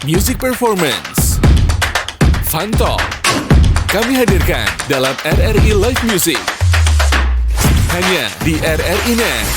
Music Performance, Fun Talk, kami hadirkan dalam RRI Live Music. Hanya di RRI Net.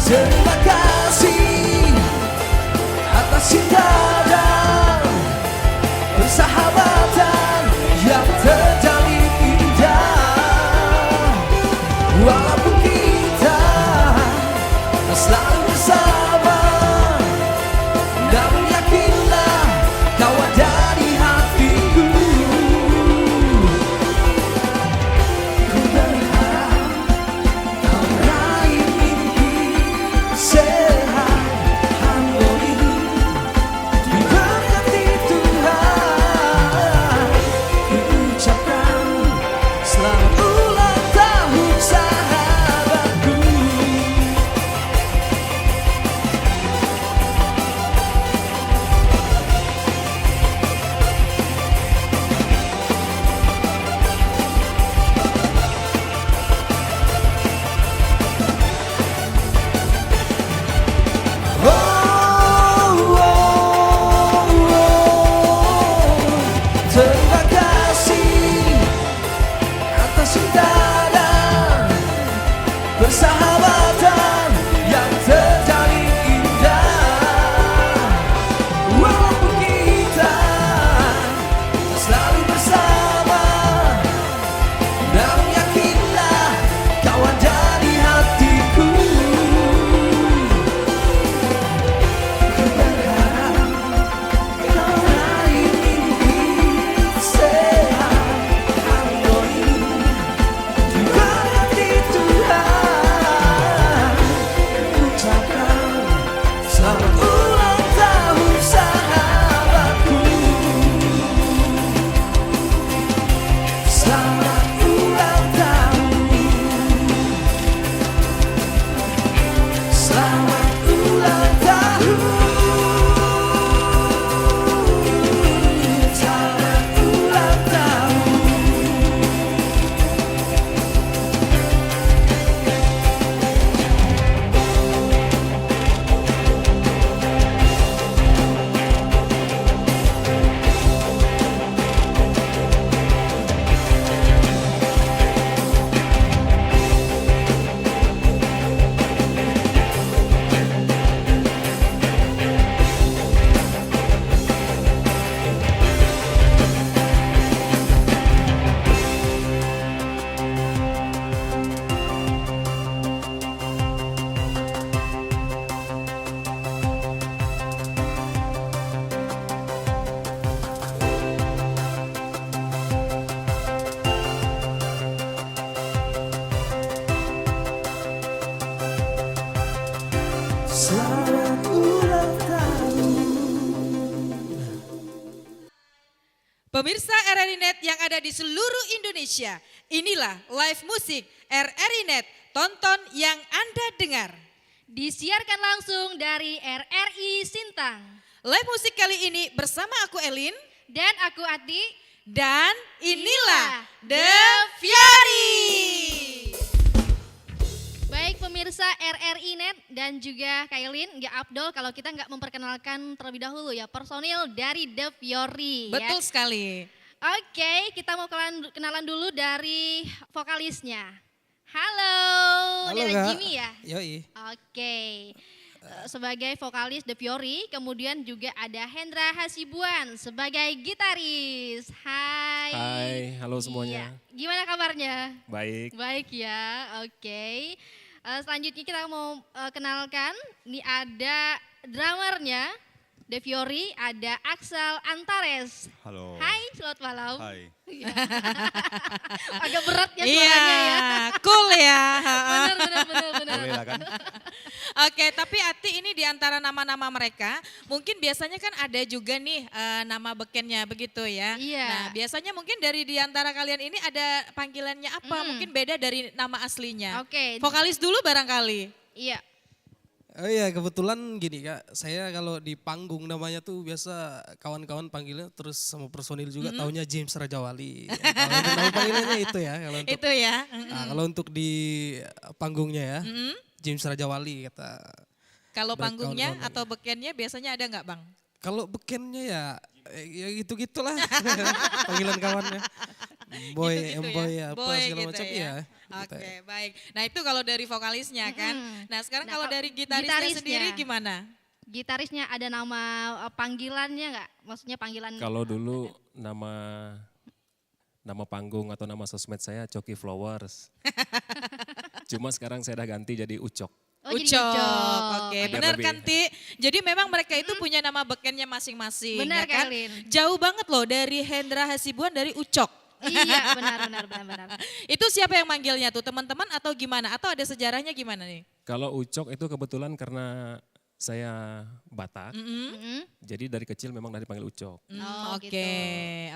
Terima kasih atas cinta dan persahabatan yang terjalin indah. Walaupun kita tak selalu bersama, namun yakinlah kau ada di hatiku. Ku berharap kau raih mimpi sehat harmoni diberkati Tuhan. Ku ucapkan selamat ulang tahun sahabatku. Terima kasih atas cinta dan persahabatan yang terjalin indah. Walaupun kita tak selalu bersama, namun yakinlah kau ada di hatiku. Ku berharap kau raih mimpi sehat harmoni diberkati Tuhan. Ku ucapkan selamat ulang tahun sahabatku. Selamat ulang tahun. Selamat ulang tahun. Selamat ulang tahun. Selamat ulang tahun. Pemirsa RRI Net yang ada di seluruh Indonesia, inilah live musik RRI Net, tonton yang Anda dengar. Disiarkan langsung dari RRI Sintang. Live musik kali ini bersama aku Elin, Dan aku Ati. dan inilah The Fiori. Baik pemirsa RRI Net dan juga Kailin, nggak Abdul kalau kita nggak memperkenalkan terlebih dahulu ya personil dari The Fiori. Betul Ya. sekali. Oke, kita mau kenalan dulu dari vokalisnya. Halo, Halo dari Kak. Jimmy ya? Yoi. Oke. sebagai vokalis The Fiori, kemudian juga ada Hendra Hasibuan sebagai gitaris. Hai. Hai, halo semuanya. Iya. Gimana kabarnya? Baik. Baik ya, oke. Selanjutnya kita mau kenalkan, ini ada drummernya The Fiori, ada Axel Antares. Halo. Hai, selamat malam. Hai. Iya. Agak berat ya Iya, suaranya ya. cool ya. Benar. Boleh lah kan? Oke, tapi Ati ini di antara nama-nama mereka, mungkin biasanya kan ada juga nih nama bekennya begitu ya. Iya. Nah, biasanya mungkin dari di antara kalian ini ada panggilannya apa? Mungkin beda dari nama aslinya. Oke. Vokalis dulu barangkali. Iya. Oh iya, kebetulan gini Kak, saya kalau di panggung namanya tuh biasa kawan-kawan panggilnya, terus sama personil juga taunya James Rajawali. Ya, kalau untuk nama panggilannya itu ya. Kalau untuk, Itu ya. Nah, kalau untuk di panggungnya ya, James Rajawali kata. Kalau Baik, panggungnya kawan-kawan atau bekennya biasanya ada nggak Bang? Kalau bekennya ya gitu-gitulah panggilan kawannya. Boy, Gitu-gitu Emboy, ya? apa Boy segala gitu macam ya? ya. Oke, baik. Nah itu kalau dari vokalisnya kan. Nah sekarang Nah, kalau kalau dari gitarisnya gitarisnya. sendiri gimana? Gitarisnya ada nama panggilannya nggak? Maksudnya panggilan. Kalau dulu nama panggung atau nama sosmed saya Coki Flowers. Cuma sekarang saya udah ganti jadi Ucok. Oh, jadi Ucok, Ucok. oke, Biar benar lebih- kan Ti? Jadi memang mereka itu punya nama bekennya masing-masing, Benar, ya kan? Kailin. Jauh banget loh dari Hendra Hasibuan dari Ucok. Iya, benar. Itu siapa yang manggilnya tuh, teman-teman atau gimana? Atau ada sejarahnya gimana nih? Kalau Ucok itu kebetulan karena saya Batak, jadi dari kecil memang dari panggil Ucok. Oh, Oke, gitu.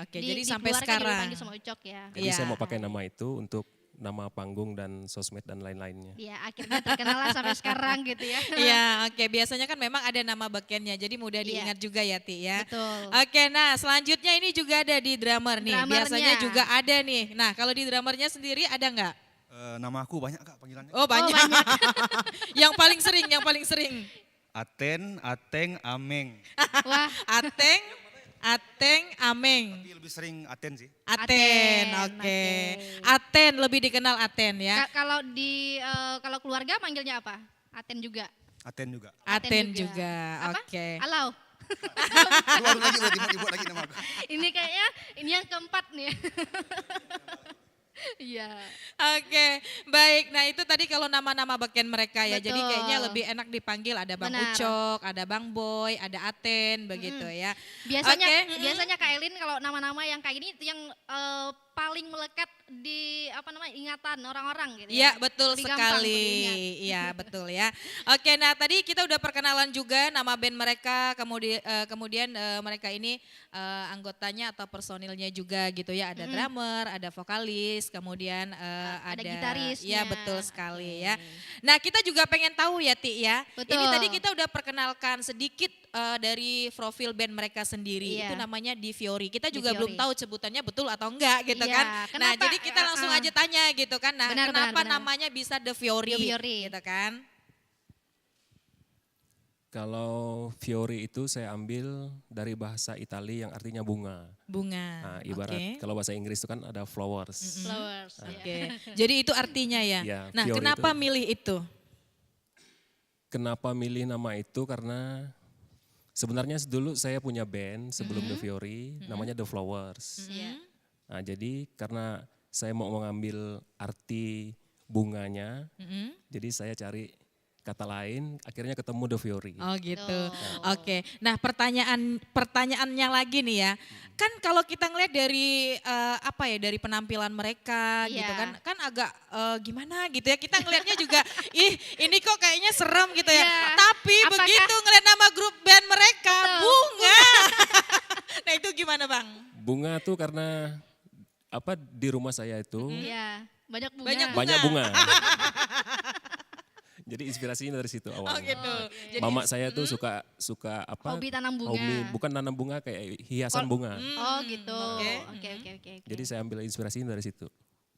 oke. Jadi Di sampai keluarga juga sekarang. dipanggil sama Ucok ya. Jadi Iya. saya mau pakai nama itu untuk nama panggung dan sosmed dan lain-lainnya. Iya, akhirnya terkenal lah sampai sekarang gitu ya. Iya, oke. Biasanya kan memang ada nama bekennya, jadi mudah Iya. diingat juga ya, Ti ya. Betul. Oke, nah selanjutnya ini juga ada di drummer nih. Drummernya. Biasanya juga ada nih. Nah, kalau di drummernya sendiri ada nggak? Nama aku banyak Kak panggilannya. Oh banyak. yang paling sering. Aten, Ateng, Ameng. Wah, Ateng, Ameng. Tapi lebih sering Aten sih. Aten, oke. Aten lebih dikenal Aten ya. kalau di kalau keluarga manggilnya apa? Aten juga. Aten juga. Aten juga, Apa? oke. Alau. Keluar lagi berarti mau dibuat lagi nama aku. Ini kayaknya ini yang keempat nih. Iya. Oke, baik. Nah itu tadi kalau nama-nama beken mereka ya. Jadi Betul. kayaknya lebih enak dipanggil ada Bang Benar. Ucok, ada Bang Boy, ada Aten begitu ya. Biasanya Oke, biasanya Kak Elin kalau nama-nama yang kayak gini itu yang paling melekat di ingatan orang-orang gitu Iya ya. betul Lebih gampang sekali, diingat. iya betul ya. Oke, nah tadi kita udah perkenalan juga nama band mereka, kemudian mereka ini anggotanya atau personilnya juga gitu ya. Ada drummer, ada vokalis, kemudian Ada ada gitarisnya. Iya betul sekali ya. Nah kita juga pengen tahu ya Ti ya. Betul. Ini tadi kita udah perkenalkan sedikit dari profil band mereka sendiri. Iya. Itu namanya Di Fiori. Kita Di juga belum Fiori. tahu sebutannya betul atau enggak gitu Iya, kan. Nah kenapa? jadi kita langsung aja tanya gitu kan. Nah Benar, kenapa benar. namanya bisa The Fiori, The Fiori. gitu kan. Kalau Fiori itu saya ambil dari bahasa Italia yang artinya bunga. Bunga. Nah, ibarat Oke. kalau bahasa Inggris itu kan ada flowers. Flowers. ya. Oke. Jadi itu artinya ya. Iya, Nah Fiori kenapa itu. milih itu? Kenapa milih nama itu? Karena sebenarnya dulu saya punya band sebelum The Fiori, namanya The Flowers. Iya. Nah, jadi karena saya mau mengambil arti bunganya, jadi saya cari kata lain, akhirnya ketemu The Fiori. Oh gitu. Tuh. Oke. Nah pertanyaannya lagi nih ya. Kan kalau kita ngeliat dari dari penampilan mereka Iya. gitu kan agak gimana gitu ya. Kita ngelihatnya juga ini kok kayaknya serem gitu ya. Iya. Tapi Apakah- begitu ngeliat nama grup band mereka Betul. Bunga. Nah itu gimana Bang? Bunga tuh karena di rumah saya itu Iya. Banyak bunga. Banyak banyak bunga. Jadi inspirasinya dari situ Oh awalnya. gitu. Jadi, Mama saya tuh suka Hobi tanam bunga. bukan tanam bunga kayak hiasan bunga. Oh gitu. Oke. Oke. Jadi saya ambil inspirasinya dari situ.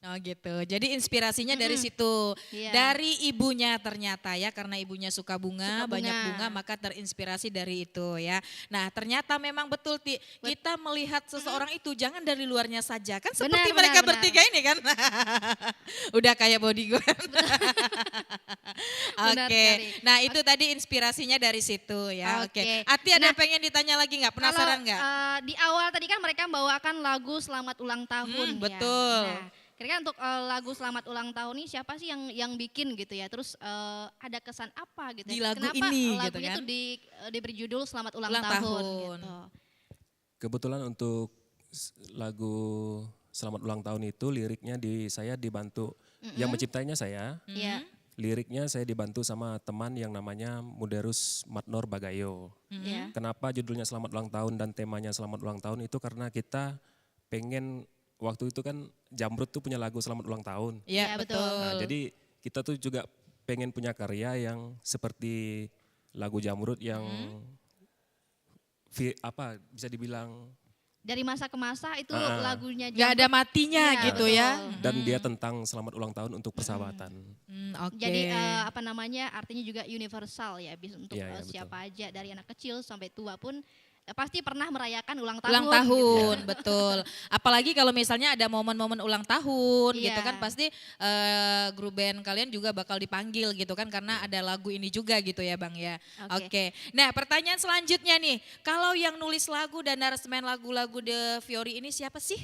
Oh gitu. Jadi inspirasinya dari situ. Iya. Dari ibunya ternyata ya, karena ibunya suka bunga, Suka bunga. banyak bunga, maka terinspirasi dari itu ya. Nah ternyata memang betul kita melihat seseorang itu jangan dari luarnya saja. Kan seperti Benar, mereka benar, bertiga ini kan. Udah kayak bodyguard. Benar Oke. sekali. Nah itu tadi inspirasinya dari situ ya. Oke. Oke. Ati ada Nah, yang pengen ditanya lagi nggak? Penasaran Kalau, nggak? di awal tadi kan mereka membawakan lagu Selamat Ulang Tahun. Ya. Betul. Nah, kira-kira untuk lagu Selamat Ulang Tahun ini siapa sih yang bikin gitu ya? Terus ada kesan apa gitu? Di ya? lagu Kenapa ini gitu lagunya kan? tuh diberi judul Selamat Ulang, Ulang Tahun. tahun. Gitu. Kebetulan untuk lagu Selamat Ulang Tahun itu liriknya saya dibantu, yang menciptainya saya, Iya. liriknya saya dibantu sama teman yang namanya Muderus Matnor Bagayo. Iya. Kenapa judulnya Selamat Ulang Tahun dan temanya Selamat Ulang Tahun itu karena kita pengen, waktu itu kan Jamrud tuh punya lagu Selamat Ulang Tahun. Iya Iya, betul. betul. Nah, jadi kita tuh juga pengen punya karya yang seperti lagu Jamrud yang bisa dibilang Dari masa ke masa itu lagunya Gak ada matinya Iya, gitu betul. ya. dan dia tentang Selamat Ulang Tahun untuk persahabatan. Oke. Jadi apa namanya artinya juga universal ya, bisa untuk Iya, iya, betul. siapa aja dari anak kecil sampai tua pun pasti pernah merayakan ulang tahun. Ulang gitu. tahun, betul. Apalagi kalau misalnya ada momen-momen ulang tahun gitu Iya. kan, pasti grup band kalian juga bakal dipanggil gitu kan, karena ada lagu ini juga gitu ya Bang ya. Oke. Oke. Nah pertanyaan selanjutnya nih, kalau yang nulis lagu dan aransemen lagu-lagu The Fiori ini siapa sih?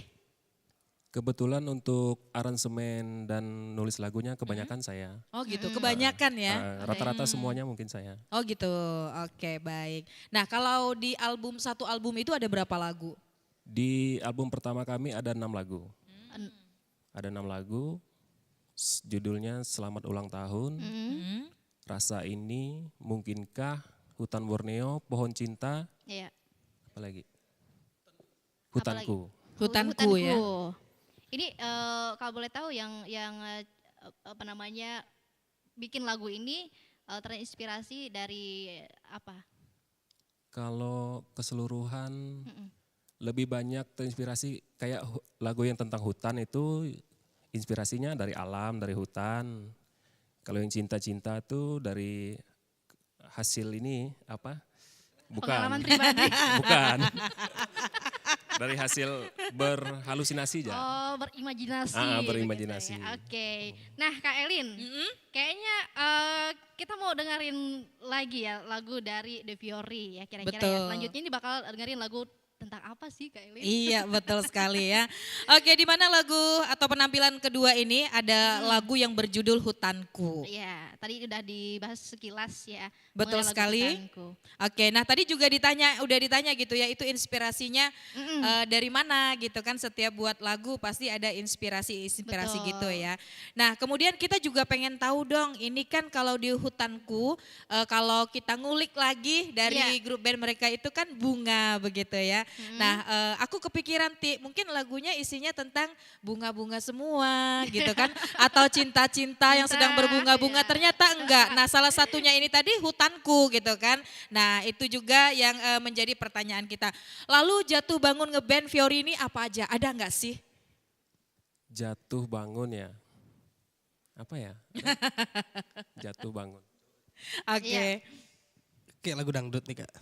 Kebetulan untuk aransemen dan nulis lagunya kebanyakan saya. Oh gitu, kebanyakan ya. Rata-rata semuanya mungkin saya. Oh gitu, oke baik. Nah kalau di satu album itu ada berapa lagu? Di album pertama kami ada 6 lagu. Ada 6 lagu, judulnya Selamat Ulang Tahun, Rasa Ini, Mungkinkah, Hutan Borneo, Pohon Cinta, Iya. apa lagi? Hutanku. Hutanku ya. Ini kalau boleh tahu yang apa namanya bikin lagu ini terinspirasi dari apa? Kalau keseluruhan lebih banyak terinspirasi kayak lagu yang tentang hutan itu inspirasinya dari alam, dari hutan. Kalau yang cinta-cinta tuh dari hasil ini apa? Pengalaman Bukan. pribadi. Bukan. Dari hasil berhalusinasi aja. Oh, berimajinasi. Berimajinasi. begitu ya. Oke. Nah, Kak Elin, kayaknya kita mau dengerin lagi ya lagu dari The Fiori ya kira-kira ya. Betul. Selanjutnya ini bakal dengerin lagu tentang apa sih Kak Elin? Iya betul sekali ya. Oke, di mana lagu atau penampilan kedua ini ada lagu yang berjudul Hutanku. Iya, tadi udah dibahas sekilas ya. Betul mengenai lagu sekali. Hutanku. Oke, nah tadi juga udah ditanya gitu ya, itu inspirasinya dari mana gitu kan, setiap buat lagu pasti ada inspirasi Betul. gitu ya. Nah kemudian kita juga pengen tahu dong, ini kan kalau di Hutanku, kalau kita ngulik lagi dari Iya. grup band mereka itu kan bunga begitu ya. Nah aku kepikiran mungkin lagunya isinya tentang bunga-bunga semua gitu kan, atau cinta-cinta yang sedang berbunga-bunga, iya. ternyata enggak. Nah salah satunya ini tadi Hutanku gitu kan. Nah itu juga yang menjadi pertanyaan kita. Lalu jatuh bangun ngeband Fiori ini apa aja? Ada enggak sih? Jatuh bangun ya. Apa ya? Jatuh bangun. Oke. Kayak lagu dangdut nih Kak.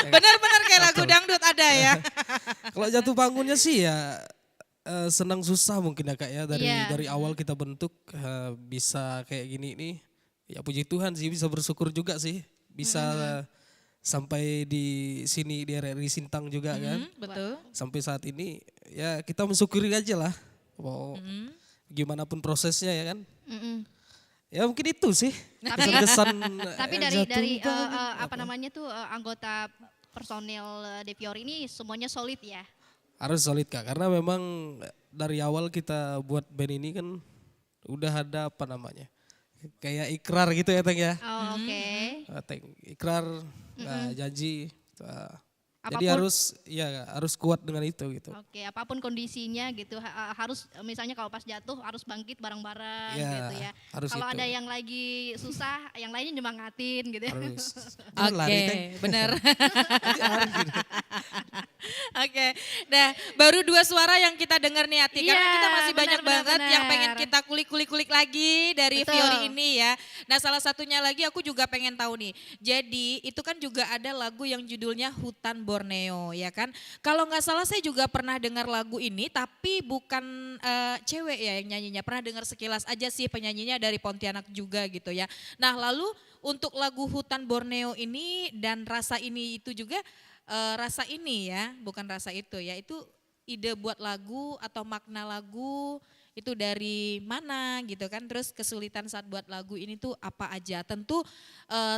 Benar-benar kayak lagu dangdut ada ya. Kalau jatuh bangunnya sih ya senang susah mungkin ya Kak ya, Iya. dari awal kita bentuk bisa kayak gini nih. Ya puji Tuhan sih, bisa bersyukur juga sih. Bisa sampai di sini di RRI Sintang juga kan. Betul. Sampai saat ini ya kita mensyukuri aja lah. Mau gimana pun prosesnya ya kan. Mm-mm. Ya mungkin itu sih. Tapi- Kesan-kesan Tapi jatuh dari bangun. apa namanya tuh anggota personil The Fiori ini semuanya solid ya. Harus solid Kak, karena memang dari awal kita buat band ini kan udah ada apa namanya, kayak ikrar gitu ya Teng ya. Oh, oke. Teng ikrar, janji Jadi harus kuat dengan itu gitu. Oke, apapun kondisinya gitu harus misalnya kalau pas jatuh harus bangkit bareng-bareng Ya, gitu ya. harus Kalau itu. ada yang lagi susah, yang lainnya nyemangatin gitu ya. Harus. Oke, benar. Lari gitu. Oke, nah baru 2 suara yang kita dengar nih Ati, karena Iya, kita masih benar, banyak benar, banget yang pengen benar. kita kulik-kulik lagi dari Betul. Fiori ini ya. Nah salah satunya lagi aku juga pengen tahu nih, jadi itu kan juga ada lagu yang judulnya Hutan Borneo ya kan. Kalau nggak salah saya juga pernah dengar lagu ini, tapi bukan cewek ya yang nyanyinya, pernah dengar sekilas aja sih penyanyinya dari Pontianak juga gitu ya. Nah lalu untuk lagu Hutan Borneo ini dan rasa ini itu juga rasa ini ya, bukan rasa itu ya, itu ide buat lagu atau makna lagu itu dari mana gitu kan, terus kesulitan saat buat lagu ini tuh apa aja. Tentu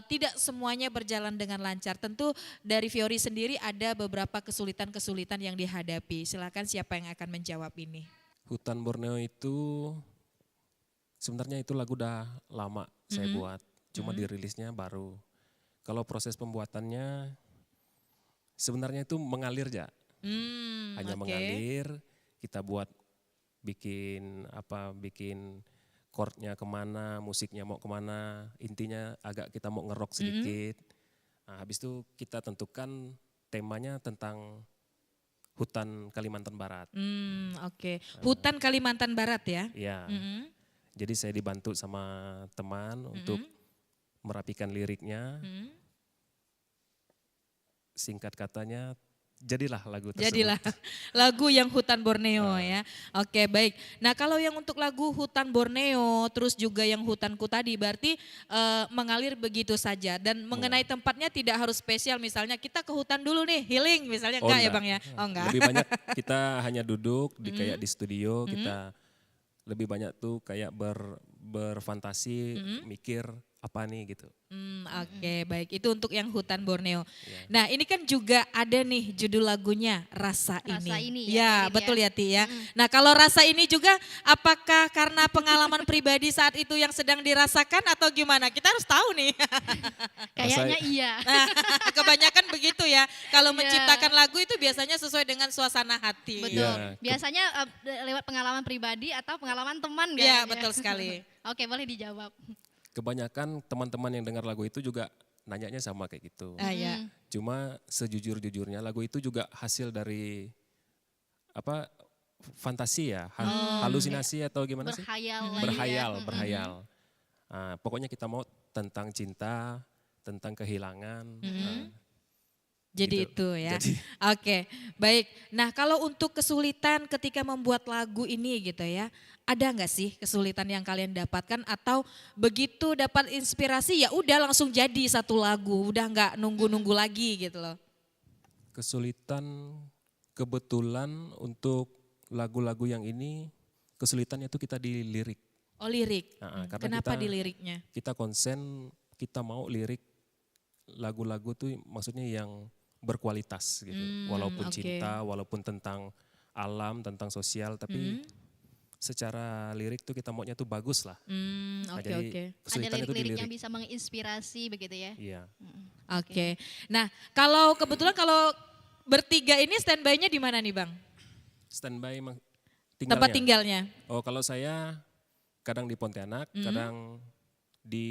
tidak semuanya berjalan dengan lancar, tentu dari Fiori sendiri ada beberapa kesulitan-kesulitan yang dihadapi. Silakan siapa yang akan menjawab ini. Hutan Borneo itu sebenarnya itu lagu udah lama saya buat, cuma dirilisnya baru. Kalau proses pembuatannya sebenarnya itu mengalir ya, hanya Oke. mengalir. Kita buat bikin chordnya kemana, musiknya mau kemana, intinya agak kita mau ngerok sedikit. Nah, habis itu kita tentukan temanya tentang hutan Kalimantan Barat. Oke, Hutan Kalimantan Barat ya. Ya, Mm-mm. jadi saya dibantu sama teman untuk merapikan liriknya. Singkat katanya, jadilah lagu tersebut. Jadilah lagu yang Hutan Borneo ya. Oke baik. Nah kalau yang untuk lagu Hutan Borneo terus juga yang Hutanku tadi berarti mengalir begitu saja. Dan mengenai tempatnya tidak harus spesial, misalnya kita ke hutan dulu nih healing misalnya, enggak ya Bang ya? Oh enggak. Lebih banyak kita hanya duduk kayak di studio, kita lebih banyak tuh kayak berfantasi, mikir apa nih gitu. Oke baik, itu untuk yang Hutan Borneo. Nah ini kan juga ada nih judul lagunya Rasa Ini. Rasa Ini ya, Ya Lid, ya. betul ya Ti ya. Nah kalau rasa ini juga apakah karena pengalaman pribadi saat itu yang sedang dirasakan atau gimana? Kita harus tahu nih. Kayaknya iya. Nah, kebanyakan begitu ya. Kalau Iya. menciptakan lagu itu biasanya sesuai dengan suasana hati. Betul. Iya. Biasanya lewat pengalaman pribadi atau pengalaman teman Iya kayaknya. betul sekali. Oke, boleh dijawab. Kebanyakan teman-teman yang dengar lagu itu juga nanyanya sama kayak gitu. Ya. Cuma sejujur-jujurnya lagu itu juga hasil dari fantasi ya, halusinasi atau gimana sih? Berhayal lah ya. Berhayal. Pokoknya kita mau tentang cinta, tentang kehilangan. Jadi Gitu. itu ya. Jadi- Oke, baik. Nah kalau untuk kesulitan ketika membuat lagu ini gitu ya, ada nggak sih kesulitan yang kalian dapatkan atau begitu dapat inspirasi ya udah langsung jadi satu lagu, udah nggak nunggu-nunggu lagi gitu loh. Kesulitan kebetulan untuk lagu-lagu yang ini kesulitannya itu kita di lirik. Oh lirik, Karena kenapa kita- di liriknya? Kita konsen, kita mau lirik lagu-lagu tuh maksudnya yang berkualitas gitu. Walaupun oke. cinta, walaupun tentang alam, tentang sosial, tapi secara lirik tuh kita maunya tuh bagus lah. Nah, Oke jadi oke. Ada kesulitannya tuh di lirik-lirik yang lirik. bisa menginspirasi begitu ya. Iya. Oke. Nah kalau kebetulan kalau bertiga ini standby-nya di mana nih Bang? Standby Tempat tinggalnya. tinggalnya? Oh kalau saya kadang di Pontianak, kadang di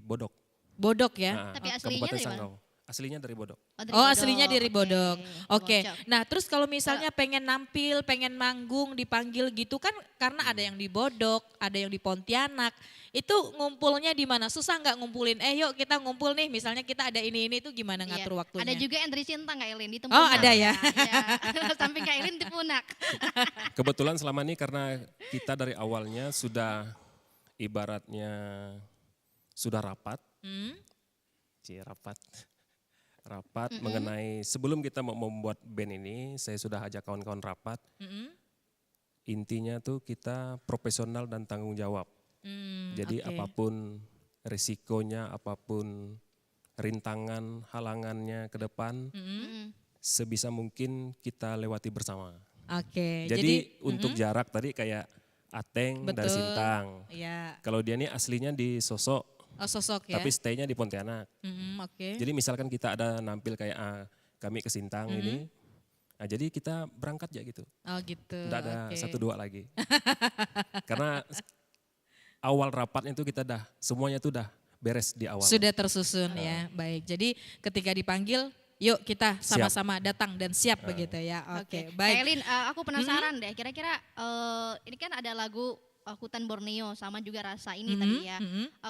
Bodok. Bodok ya? Nah, Tapi aslinya Kabupaten dari mana? Sanggau. Aslinya dari Bodok. dari Oh Bodok. aslinya dari Bodok. Oke. Bocok. Nah terus kalau misalnya pengen nampil, pengen manggung, dipanggil gitu kan karena ada yang di Bodok, ada yang di Pontianak. Itu ngumpulnya di mana? Susah nggak ngumpulin? Yuk kita ngumpul nih misalnya kita ada ini itu gimana Iya. ngatur waktunya? Ada juga Endri Cinta Kak Elin di Oh, Tempunak. ada ya? Iya. Samping Kak Elin di Punak. Kebetulan selama ini karena kita dari awalnya sudah ibaratnya sudah rapat. Rapat mengenai sebelum kita mau membuat band ini, saya sudah ajak kawan-kawan rapat. Intinya tuh kita profesional dan tanggung jawab. Jadi oke. apapun risikonya, apapun rintangan, halangannya ke depan, sebisa mungkin kita lewati bersama. Oke. Jadi untuk jarak tadi kayak Ateng dari Betul. Sintang. Iya. Kalau dia ini aslinya di Sosok, Oh sosok ya? tapi stay-nya di Pontianak. Oke. Jadi misalkan kita ada nampil kayak kami ke Sintang ini. Nah, jadi kita berangkat ya gitu. Oh gitu. Tidak ada oke. 1-2 lagi. Karena awal rapatnya itu kita semuanya itu udah beres di awal. Sudah tersusun ya, baik. Jadi ketika dipanggil, yuk kita sama-sama datang dan siap begitu ya. Oke, baik. Kailin, aku penasaran deh, kira-kira ini kan ada lagu Hutan Borneo sama juga Rasa ini tadi ya.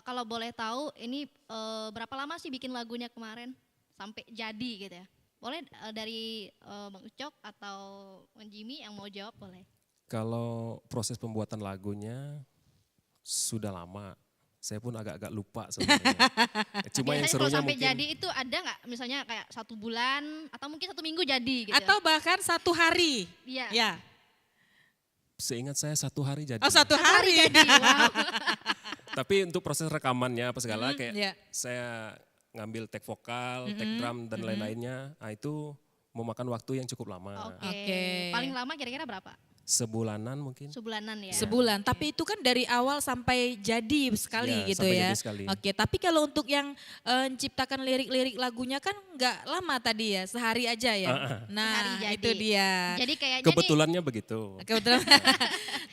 Kalau boleh tahu ini berapa lama sih bikin lagunya kemarin sampai jadi gitu ya? Boleh dari Bang Ucok atau Bang Jimmy yang mau jawab boleh. Kalau proses pembuatan lagunya sudah lama. Saya pun agak-agak lupa sebenarnya. Cuma yang Biasanya kalau serunya sampai mungkin jadi itu ada nggak misalnya kayak 1 bulan atau mungkin 1 minggu jadi gitu? Atau bahkan 1 hari. Iya. Ya. seingat saya 1 hari jadi. Oh 1 hari. jadi, wow. Tapi untuk proses rekamannya apa segala kayak Iya. saya ngambil take vokal, take drum dan lain-lainnya. Nah itu memakan waktu yang cukup lama. Oke. Paling lama kira-kira berapa? Sebulanan mungkin. Sebulanan ya. Sebulan, tapi itu kan dari awal sampai jadi sekali Ya, gitu sampai ya. jadi sekali. Oke, tapi kalau untuk yang menciptakan lirik-lirik lagunya kan nggak lama tadi ya, sehari aja ya. Nah Sehari jadi. itu dia. Jadi kayaknya Kebetulannya begitu. Kebetulan.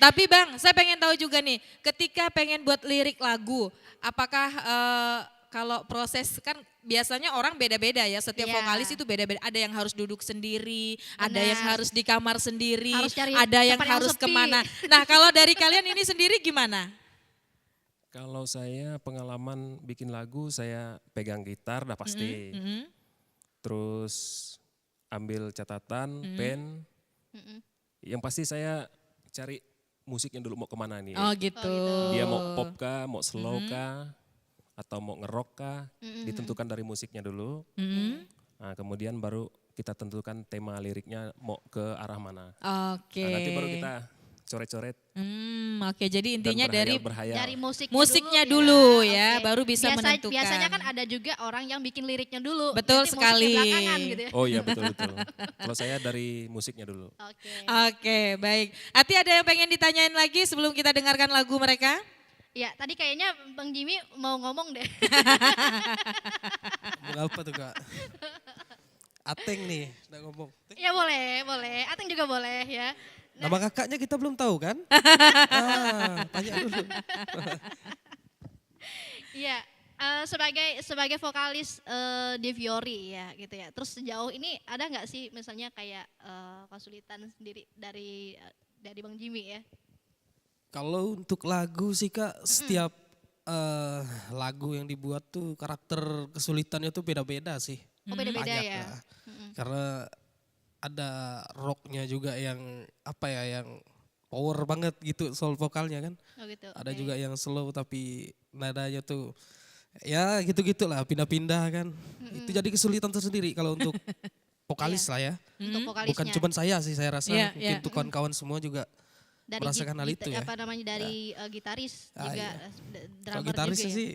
Tapi Bang, saya pengen tahu juga nih, ketika pengen buat lirik lagu, apakah kalau proses kan biasanya orang beda-beda ya, setiap Iya. vokalis itu beda-beda. Ada yang harus duduk sendiri, ada Benar. yang harus di kamar sendiri, Harus cari ada yang tempat yang harus sepi. kemana. Nah kalau dari kalian ini sendiri gimana? Kalau saya pengalaman bikin lagu, saya pegang gitar dah pasti. Terus ambil catatan, pen. Yang pasti saya cari musiknya dulu mau kemana nih. Oh gitu. Dia mau pop kah, mau slow kah, atau mau ngerock kah, ditentukan dari musiknya dulu. Nah, kemudian baru kita tentukan tema liriknya mau ke arah mana. Oke. Nah, nanti baru kita coret-coret Oke, jadi intinya dan dari berhayal. dari musiknya dulu, dulu ya, Oke. baru bisa menentukan. Biasanya kan ada juga orang yang bikin liriknya dulu. Betul nanti sekali. musiknya belakangan gitu ya. Oh iya betul-betul. Kalau saya dari musiknya dulu. Oke. Oke, baik. Ati ada yang pengen ditanyain lagi sebelum kita dengarkan lagu mereka? Ya tadi kayaknya Bang Jimmy mau ngomong deh. Ngomong apa tuh Kak? Ateng nih, udah ngomong. Ya boleh. Ateng juga boleh ya. Nama kakaknya kita belum tahu kan? Tanya dulu. Iya, sebagai vokalis De Fiori ya gitu ya. Terus sejauh ini ada nggak sih misalnya kayak kesulitan sendiri dari Bang Jimmy ya? Kalau untuk lagu sih Kak, setiap lagu yang dibuat tuh karakter kesulitannya tuh beda-beda sih. Oh beda-beda Banyak ya. lah. Karena ada rocknya juga yang apa ya, yang power banget gitu soul vokalnya kan. Oh gitu. Ada oke. juga yang slow tapi nadanya tuh ya gitu-gitu lah, pindah-pindah kan. Itu jadi kesulitan tersendiri kalau untuk vokalis lah ya. Untuk vokalisnya. Bukan cuma saya sih, saya rasa Iya, mungkin iya. untuk kawan-kawan semua juga dari merasakan hal itu ya. apa namanya dari gitaris Ah, juga iya. drummer Kalau gitarisnya juga ya. sih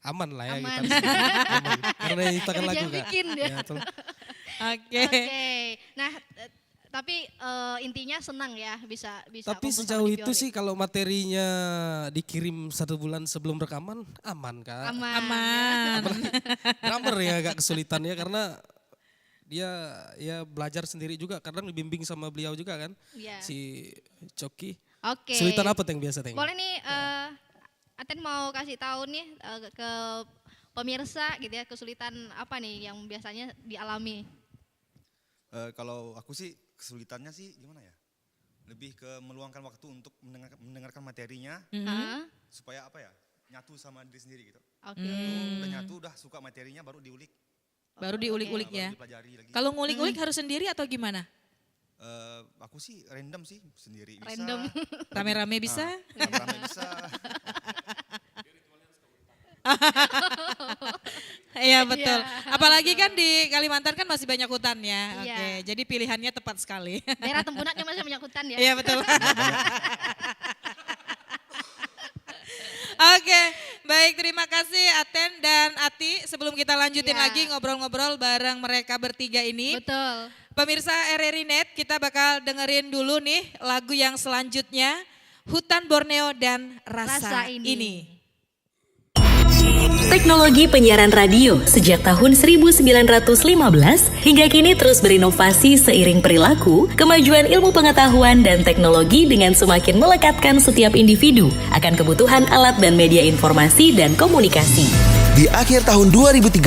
aman lah ya Aman. gitarisnya. Aman. Karena yang ciptakan Dia lagu yang Kak. bikin dia. Ya, betul. Oke. Oke. Nah, tapi intinya senang ya bisa Tapi kompos sama sejauh De itu Fiori. sih kalau materinya dikirim 1 bulan sebelum rekaman aman Kak. Aman. Drummer ya agak kesulitan ya karena dia ya belajar sendiri juga, kadang dibimbing sama beliau juga kan. Iya. Si Coki. Oke. Kesulitan apa Teng biasa Teng? Boleh nih Aten mau kasih tahu nih ke pemirsa gitu ya kesulitan apa nih yang biasanya dialami. Kalau aku sih kesulitannya sih gimana ya? Lebih ke meluangkan waktu untuk mendengarkan materinya Hah? supaya apa ya? Nyatu sama diri sendiri gitu. Oke. Udah nyatu, udah suka materinya baru diulik. Baru diulik-ulik ya. Baru dipelajari lagi. Kalau ngulik-ngulik harus sendiri atau gimana? Aku sih random sih, sendiri bisa. Random. Rame-rame bisa? Rame-rame bisa. Iya betul. Iya. Apalagi kan di Kalimantan kan masih banyak hutan ya. Iya. Oke, jadi pilihannya tepat sekali. Daerah Tempunaknya masih menyangkutan ya. Iya betul. Oke, baik terima kasih Aten dan Ati. Sebelum kita lanjutin Iya. lagi ngobrol-ngobrol bareng mereka bertiga ini. Betul. Pemirsa RRI Net, kita bakal dengerin dulu nih lagu yang selanjutnya. Hutan Borneo dan Rasa, Rasa Ini. Ini. Teknologi penyiaran radio sejak tahun 1915 hingga kini terus berinovasi seiring perilaku, kemajuan ilmu pengetahuan dan teknologi dengan semakin melekatkan setiap individu akan kebutuhan alat dan media informasi dan komunikasi. Di akhir tahun 2013,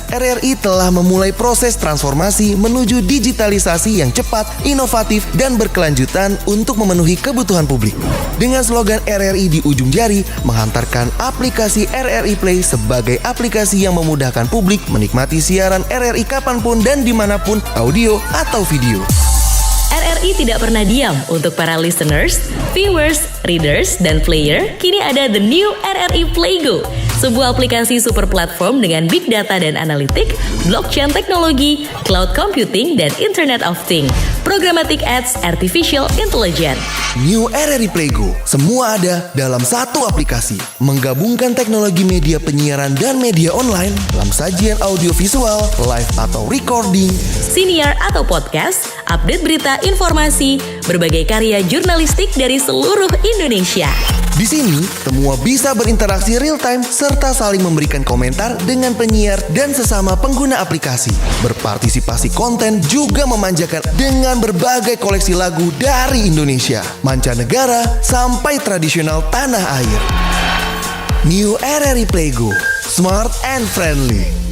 RRI telah memulai proses transformasi menuju digitalisasi yang cepat, inovatif, dan berkelanjutan untuk memenuhi kebutuhan publik. Dengan slogan RRI di ujung jari, menghantarkan aplikasi RRI Play sebagai aplikasi yang memudahkan publik menikmati siaran RRI kapanpun dan dimanapun, audio atau video. RRI tidak pernah diam untuk para listeners, viewers, readers, dan player. Kini ada the new RRI Playgo, sebuah aplikasi super platform dengan big data dan analitik, blockchain teknologi, cloud computing, dan Internet of Things, programmatic ads, artificial intelligence. New RRI Playgo, semua ada dalam satu aplikasi. Menggabungkan teknologi media penyiaran dan media online dalam sajian audiovisual, live atau recording, siniar atau podcast, update berita, informasi, berbagai karya jurnalistik dari seluruh Indonesia. Di sini, semua bisa berinteraksi real time serta saling memberikan komentar dengan penyiar dan sesama pengguna aplikasi. Berpartisipasi konten juga memanjakan dengan berbagai koleksi lagu dari Indonesia, mancanegara, sampai tradisional tanah air. New RRI Playgo, smart and friendly.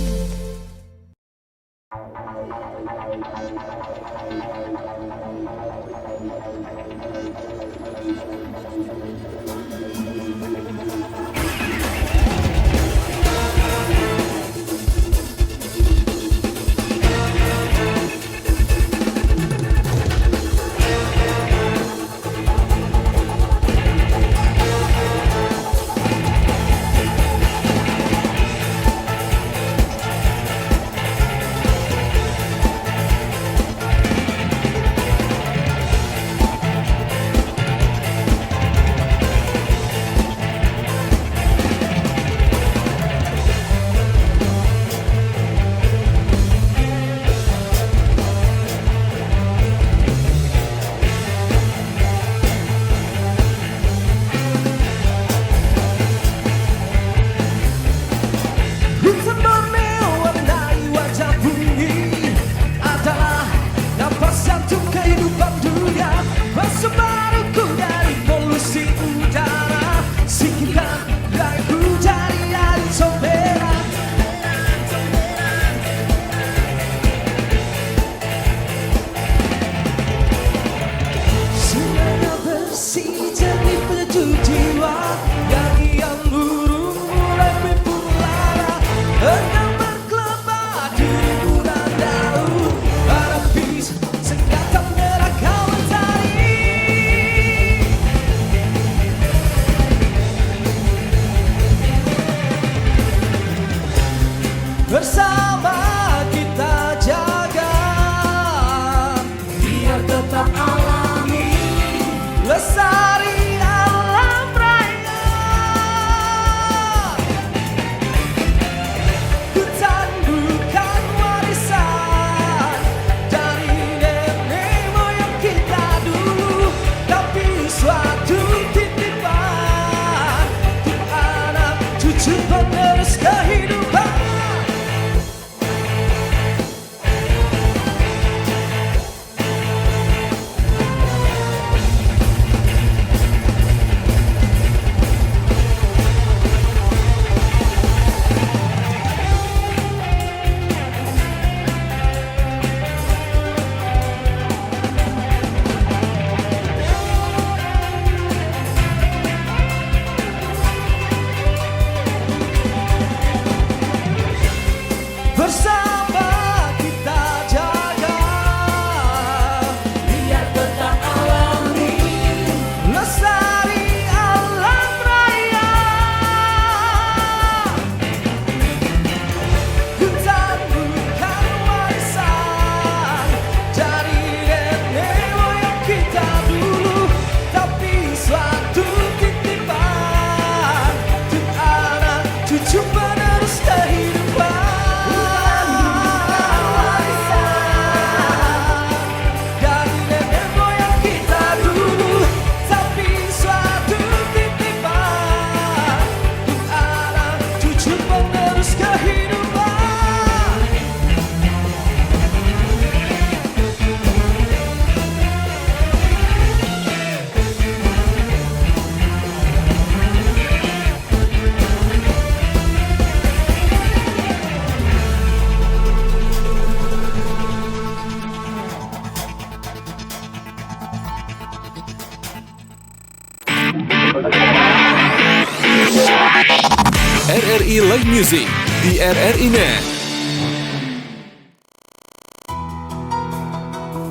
Bersama kita jaga, biar tetap alami, lestari alam raya. Hutan bukan warisan dari nenek moyang kita dulu, tapi suatu titipan untuk anak cucu penerus kehidupan. RRI Live Music di RRI Net.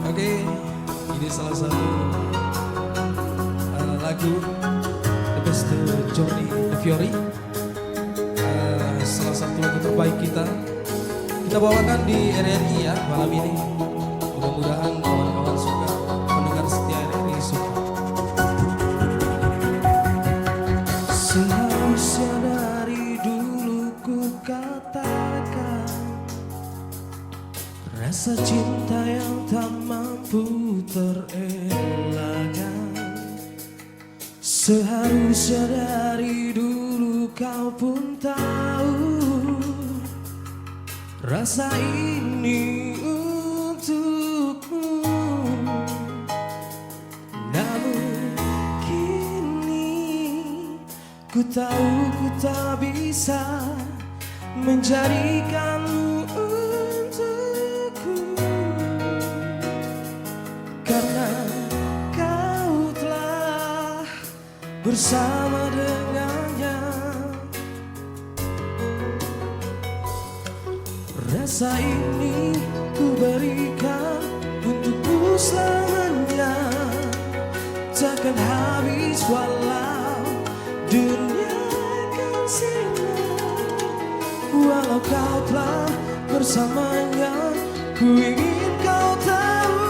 Oke, ini salah satu lagu The Best Journey The Fury. Salah satu lagu terbaik kita bawakan di RRI ya malam ini. Mudah-mudahan kawan-kawan suka, pendengar setia RRI suka. Seharusnya dari dulu ku katakan rasa cinta yang tak mampu terelakkan. Seharusnya dari dulu kau pun tahu rasa ini untukmu. Namun kini ku tahu ku tak bisa menjadikanmu untukku, karena kau telah bersama dengannya. Rasa ini ku berikan untukmu selamanya, takkan habis walau dunia akan sinar. Walau kau telah bersamanya, ku ingin kau tahu.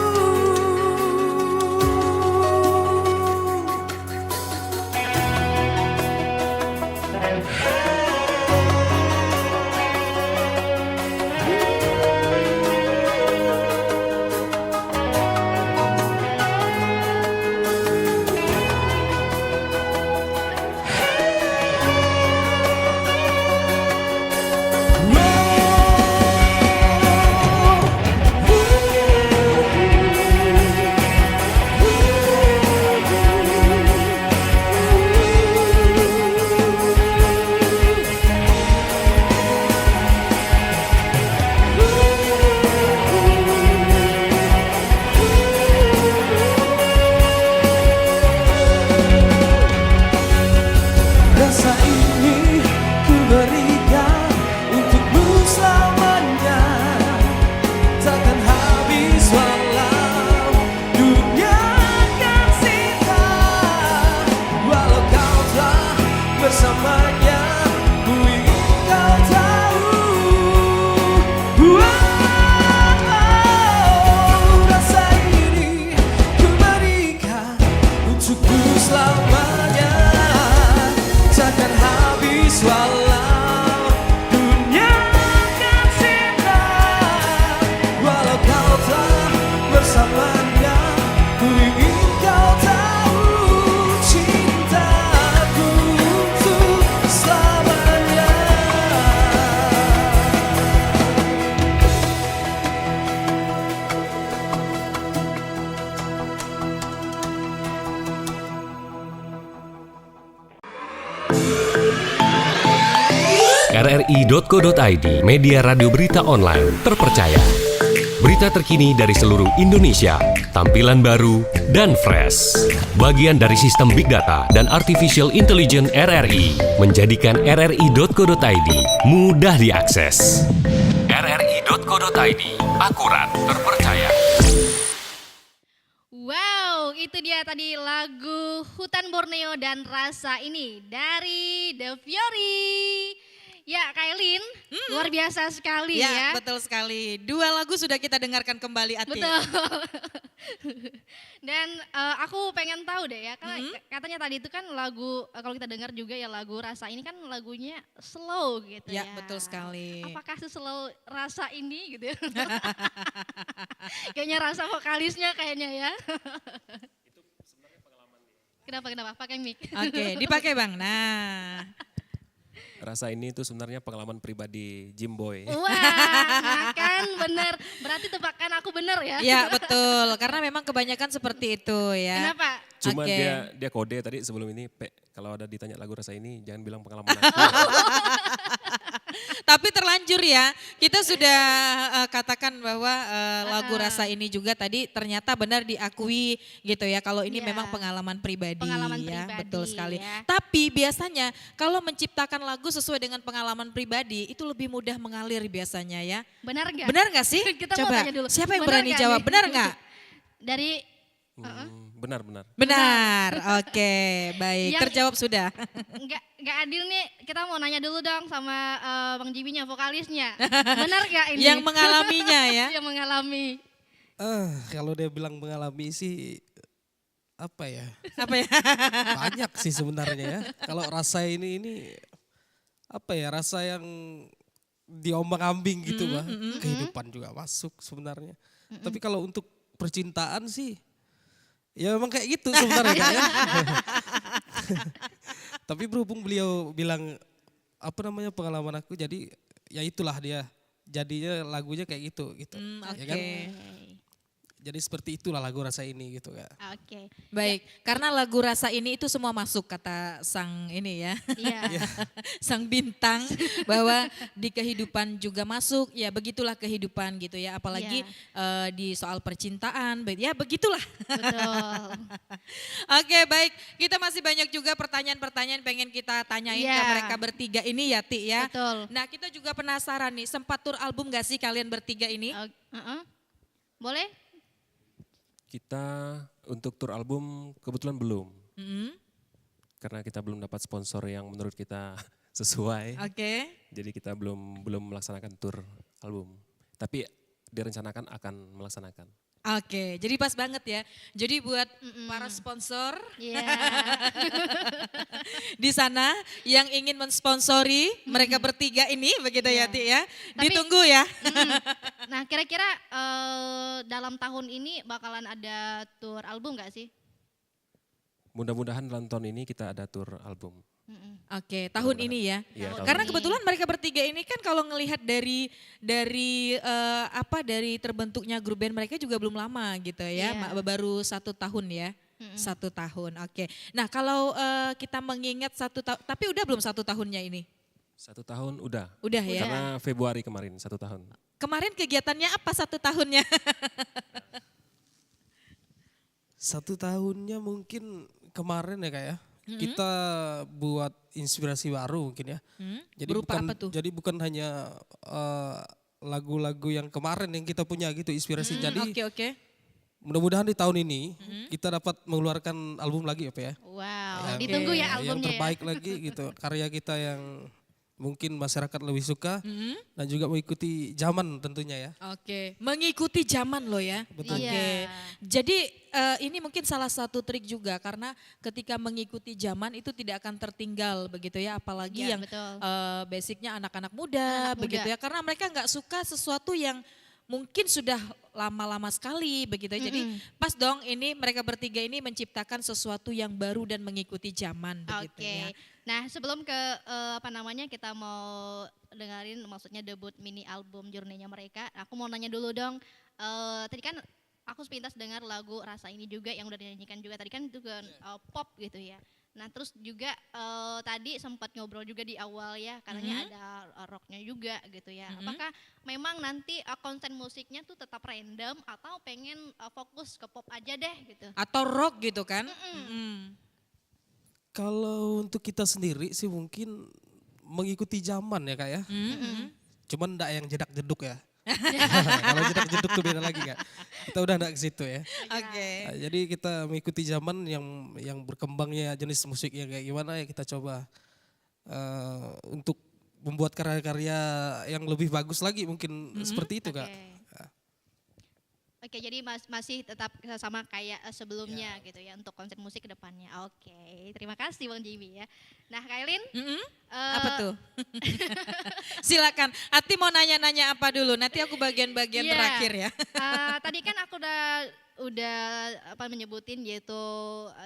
Rasa ini ku berikan untukmu selamanya, takkan habis walau dunia akan sinar. Walau kau telah bersamanya, ku ingin kau tahu. Rasa ini ku berikan untukmu selamanya, takkan habis walau dunia akan sinar. Walau kau telah bersamanya, ku ingin kau tahu cintaku untuk selamanya. RRI.co.id, media radio berita online terpercaya. Berita terkini dari seluruh Indonesia, tampilan baru dan fresh. Bagian dari sistem Big Data dan Artificial Intelligence RRI, menjadikan RRI.co.id mudah diakses. RRI.co.id, akurat, terpercaya. Wow, itu dia tadi lagu Hutan Borneo dan Rasa Ini dari The Fury. Ya, Kailin, luar biasa sekali ya. Betul sekali. 2 lagu sudah kita dengarkan kembali, Ati. Betul. Dan aku pengen tahu deh ya, katanya tadi itu kan lagu, kalau kita dengar juga ya lagu Rasa Ini kan lagunya slow gitu ya. Ya, betul sekali. Apakah slow Rasa Ini gitu ya? Kayaknya rasa vokalisnya kayaknya ya. Itu sebenarnya pengalaman dia. Kenapa? Pakai mic. Oke, dipakai Bang. Nah. Rasa ini itu sebenarnya pengalaman pribadi Jimboy. Wah, kan bener. Berarti tebakan aku bener ya? Ya betul, karena memang kebanyakan seperti itu ya. Kenapa? Cuma Oke. dia kode tadi sebelum ini, kalau ada ditanya lagu Rasa Ini jangan bilang pengalaman aku. Tapi terlanjur ya, kita sudah katakan bahwa lagu Rasa ini juga tadi ternyata benar diakui gitu ya. Kalau ini Iya. memang pengalaman pribadi Pengalaman ya, pribadi, betul sekali. ya. Tapi biasanya kalau menciptakan lagu sesuai dengan pengalaman pribadi itu lebih mudah mengalir biasanya ya. Benar nggak? Benar nggak sih? Kita mau Coba tanya dulu. siapa yang Benar berani nggak jawab? nih? Benar nggak? Dari Benar-benar. Benar. Oke, baik. Yang- Terjawab sudah. nggak adil nih, kita mau nanya dulu dong sama Bang Jibinya, vokalisnya. Benar nggak ini? Yang mengalaminya ya. Yang mengalami. Kalau dia bilang mengalami sih apa ya? Apa ya? Banyak sih sebenarnya ya. Kalau rasa ini apa ya? Rasa yang diombang-ambing gitu bah. Kehidupan juga masuk sebenarnya. Tapi kalau untuk percintaan sih ya memang kayak gitu sebenarnya Kak, ya. Tapi berhubung beliau bilang apa namanya pengalaman aku, jadi ya itulah dia. Jadinya lagunya kayak gitu. Ya kan? Oke. Jadi seperti itulah lagu Rasa ini gitu Kak. Oke. Baik, karena lagu Rasa ini itu semua masuk kata sang ini ya. Iya. Sang bintang bahwa di kehidupan juga masuk, ya begitulah kehidupan gitu ya. Apalagi di soal percintaan, ya begitulah. Betul. Oke baik, kita masih banyak juga pertanyaan-pertanyaan pengen kita tanyain ke Iya. mereka bertiga ini ya Ti ya. Betul. Nah kita juga penasaran nih, sempat tur album gak sih kalian bertiga ini? Boleh? Kita untuk tur album kebetulan belum. Mm-mm. Karena kita belum dapat sponsor yang menurut kita sesuai. Oke. Jadi kita belum melaksanakan tur album. Tapi direncanakan akan melaksanakan. Oke, jadi pas banget ya. Jadi buat para sponsor Iya. di sana yang ingin mensponsori mereka bertiga ini begitu ya Ti ya. Tapi- Ditunggu ya. Nah, kira-kira dalam tahun ini bakalan ada tour album nggak sih? Mudah-mudahan dalam tahun ini kita ada tur album. Oke, tahun ini ya. Iya, tahun Karena ini. kebetulan mereka bertiga ini kan kalau ngelihat dari terbentuknya grup band mereka juga belum lama gitu ya. Iya. Baru 1 tahun ya. 1 tahun. Oke. Nah, kalau kita mengingat 1 tahun, tapi udah belum 1 tahunnya ini? 1 tahun udah. Udah ya. Karena Februari kemarin 1 tahun. Kemarin kegiatannya apa 1 tahunnya? 1 tahunnya mungkin kemarin ya Kak ya. Kita buat inspirasi baru mungkin ya. Jadi Berupa bukan apa tuh? jadi bukan hanya lagu-lagu yang kemarin yang kita punya gitu inspirasi. Jadi Oke. mudah-mudahan di tahun ini kita dapat mengeluarkan album lagi ya Pak ya. Wow, Yang- ditunggu ya Yang albumnya ya. terbaik lagi gitu. Karya kita yang mungkin masyarakat lebih suka dan juga mengikuti zaman tentunya ya. Oke, mengikuti zaman loh ya. Betul. Oke. Iya. Jadi ini mungkin salah satu trik juga karena ketika mengikuti zaman itu tidak akan tertinggal begitu ya, apalagi Iya, yang betul. basicnya anak-anak muda Anak begitu muda. ya, karena mereka nggak suka sesuatu yang mungkin sudah lama-lama sekali begitu ya. Jadi pas dong ini mereka bertiga ini menciptakan sesuatu yang baru dan mengikuti zaman begitu Oke. ya. Nah, sebelum ke kita mau dengerin maksudnya debut mini album Journey-nya mereka. Aku mau nanya dulu dong. Tadi kan aku sepintas dengar lagu Rasa ini juga yang udah dinyanyikan juga. Tadi kan itu kan pop gitu ya. Nah, terus juga tadi sempat ngobrol juga di awal ya, katanya ada rocknya juga gitu ya. Apakah memang nanti konten musiknya tuh tetap random atau pengen fokus ke pop aja deh gitu? Atau rock gitu kan? Mm-mm. Kalau untuk kita sendiri sih mungkin mengikuti zaman ya Kak ya. Cuman enggak yang jedak-jeduk ya. Kalau jedak-jeduk tuh beda lagi Kak. Kita udah enggak ke situ ya. Oke. Nah, jadi kita mengikuti zaman yang berkembangnya jenis musiknya kayak gimana ya kita coba untuk membuat karya-karya yang lebih bagus lagi mungkin seperti itu Kak. Oke, jadi masih tetap sama kayak sebelumnya gitu ya untuk konser musik ke depannya. Oke, terima kasih Bang Jimmy ya. Nah, Kailin, Apa tuh? Silakan. Ati mau nanya-nanya apa dulu? Nanti aku bagian-bagian Iya. terakhir ya. Tadi kan aku udah menyebutin yaitu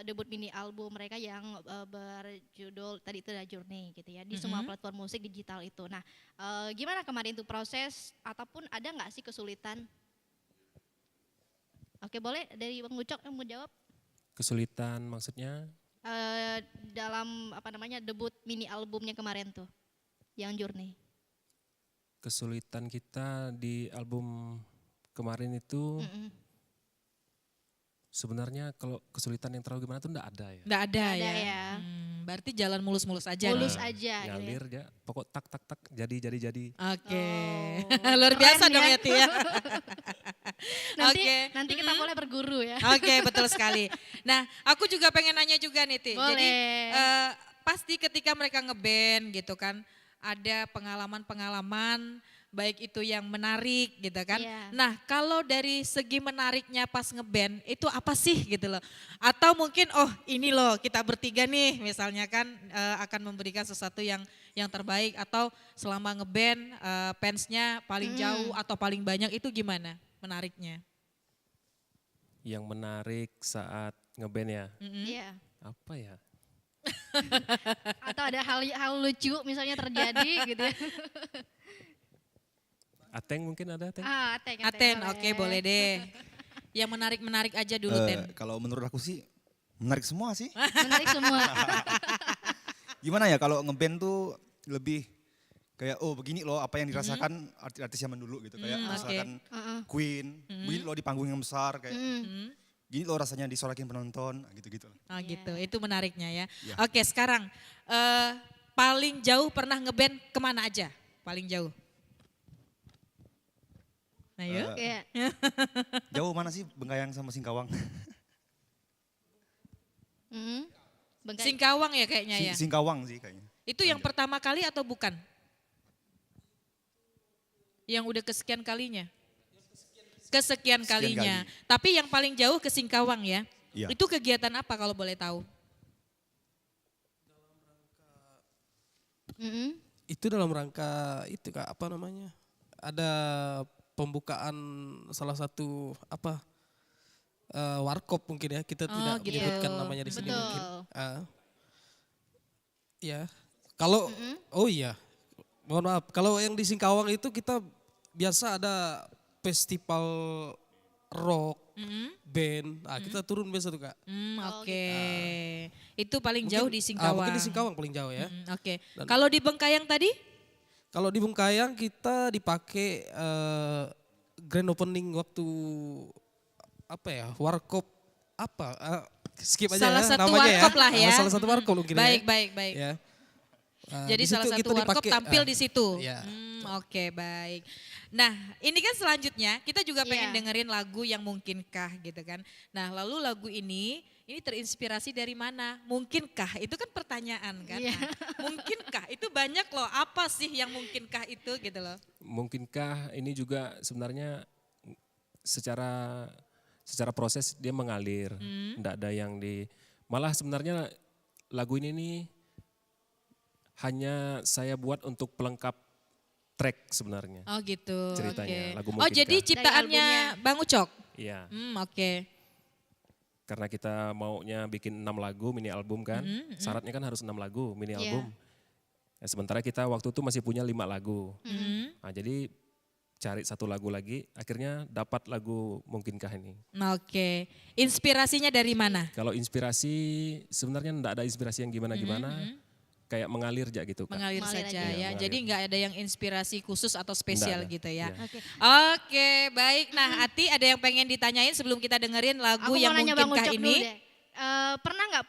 debut mini album mereka yang berjudul tadi itu adalah Journey gitu ya di semua platform musik digital itu. Nah, gimana kemarin tuh proses ataupun ada nggak sih kesulitan? Oke, boleh dari Bang Ucok yang mau jawab Kesulitan maksudnya dalam debut mini albumnya kemarin tuh yang Journey. Kesulitan kita di album kemarin itu sebenarnya kalau kesulitan yang terlalu gimana tuh enggak ada ya. Nggak ada, Ada ya. ya. Berarti jalan mulus-mulus aja. Mulus nih. aja gitu ya. Ngalir ya, pokok tak tak tak jadi. Oke. Oh, Luar biasa keren dong ya. ya Ti ya. Nanti Oke. nanti kita boleh berguru ya. Oke, betul sekali. Nah, aku juga pengen nanya juga nih Ti. Jadi Boleh. pasti ketika mereka ngeband gitu kan, ada pengalaman-pengalaman baik itu yang menarik gitu kan. Iya. Nah, kalau dari segi menariknya pas ngeband itu apa sih gitu loh. Atau mungkin oh ini loh kita bertiga nih misalnya kan akan memberikan sesuatu yang terbaik atau selama ngeband fansnya paling jauh atau paling banyak itu gimana menariknya? Yang menarik saat ngeband ya, Iya. apa ya? Atau ada hal lucu misalnya terjadi gitu ya. Ateng mungkin ada Ateng? Aten, oke boleh deh. Yang menarik-menarik aja dulu Ten. Kalau menurut aku sih menarik semua sih. Menarik semua. Gimana ya kalau ngeband tuh lebih kayak oh begini loh apa yang dirasakan artis-artis zaman dulu gitu. Kayak misalkan Queen, begini loh di panggung yang besar kayak gini loh rasanya disorakin penonton gitu-gitu. Oh gitu, itu menariknya ya. Iya. Oke sekarang paling jauh pernah ngeband kemana aja? Paling jauh? Nah yuk. Iya. Jauh mana sih Bengkayang sama Singkawang? Bengkai. Singkawang ya kayaknya ya. Singkawang sih kayaknya. Itu yang pertama kali atau bukan? Yang udah kesekian kalinya? Kesekian kalinya. Tapi yang paling jauh ke Singkawang ya? Iya. Itu kegiatan apa kalau boleh tahu? Itu dalam rangka itu Kak, apa namanya? Ada pembukaan salah satu warkop mungkin ya, kita tidak gitu. menyebutkan namanya di sini Betul. mungkin. Ya, kalau oh iya, mohon maaf, kalau yang di Singkawang itu kita biasa ada festival rock, band, kita turun biasa tuh Kak. Oke. Itu paling Mungkin- jauh di Singkawang. mungkin di Singkawang paling jauh ya. Oke. Kalau di Bengkayang tadi? Kalau di Bengkayang kita dipakai grand opening waktu apa ya, warkop skip aja Salah ya satu namanya warkop ya. lah ya. Salah satu warkop mungkin Baik, ya. baik. Ya. Jadi di salah situ satu kita warkop dipakai, tampil di situ. Ya. Oke, baik. Nah, ini kan selanjutnya kita juga pengen Iya. dengerin lagu yang mungkinkah gitu kan. Nah, lalu lagu ini terinspirasi dari mana? Mungkinkah? Itu kan pertanyaan kan. Iya. Nah, mungkinkah? Itu banyak loh. Apa sih yang mungkinkah itu gitu loh. Mungkinkah ini juga sebenarnya secara proses dia mengalir, enggak ada yang malah sebenarnya lagu ini nih hanya saya buat untuk pelengkap track sebenarnya. Oh gitu. Ceritanya, oke. lagu Oh jadi Mungkinkah. ciptaannya Bang Ucok? Iya, Oke. karena kita maunya bikin 6 lagu mini album kan, syaratnya kan harus 6 lagu mini Iya. album. Ya, sementara kita waktu itu masih punya 5 lagu. Nah, jadi cari 1 lagu lagi, akhirnya dapat lagu Mungkinkah ini. Oke. Inspirasinya dari mana? Kalau inspirasi sebenarnya enggak ada inspirasi yang gimana-gimana, kayak mengalir aja gitu Kak. Mengalir Mengalir saja aja. ya. Mengalir. Jadi nggak ada yang inspirasi khusus atau spesial Nggak ada, gitu ya. iya. Oke. Oke, baik. Nah, Ati ada yang pengen ditanyain sebelum kita dengerin lagu Aku yang mau nanya Bang mungkinkah Ucok dulu ini? deh. Pernah nggak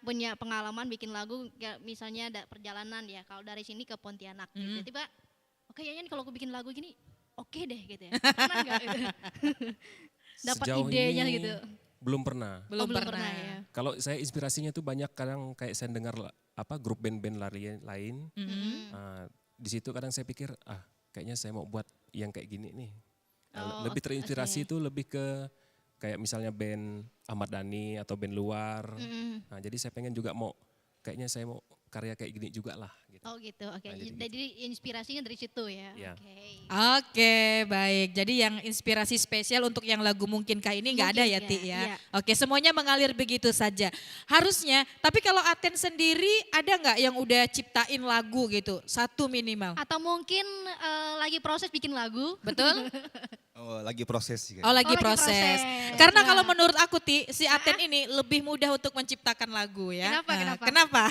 punya pengalaman bikin lagu kayak misalnya ada perjalanan ya, kalau dari sini ke Pontianak gitu. Tiba kayaknya nih kalau aku bikin lagu gini oke deh gitu ya. Pernah nggak gitu? Dapat Sejauh idenya ini gitu. Belum pernah. Belum, belum pernah. pernah ya. Kalau saya inspirasinya tuh banyak kadang kayak saya dengar grup band-band lain. Di situ kadang saya pikir kayaknya saya mau buat yang kayak gini nih. Lebih terinspirasi itu lebih ke kayak misalnya band Ahmad Dhani atau band luar. Nah, jadi saya pengen juga kayaknya saya mau karya kayak gini juga lah. Gitu. Oh gitu, oke. Nah, jadi Jadi inspirasinya dari situ ya. Iya. Oke. Oke, baik. Jadi yang inspirasi spesial untuk yang lagu mungkinkah ini nggak ada ya, Ti Mungkinkah, ya. iya. Oke, semuanya mengalir begitu saja. Harusnya, tapi kalau Aten sendiri ada nggak yang udah ciptain lagu gitu? 1 minimal. Atau mungkin lagi proses bikin lagu. Betul? Oh, lagi proses sih. Oh lagi lagi proses. proses. Karena Nah. kalau menurut aku si Aten ini lebih mudah untuk menciptakan lagu ya. Kenapa, Nah, kenapa? Kenapa?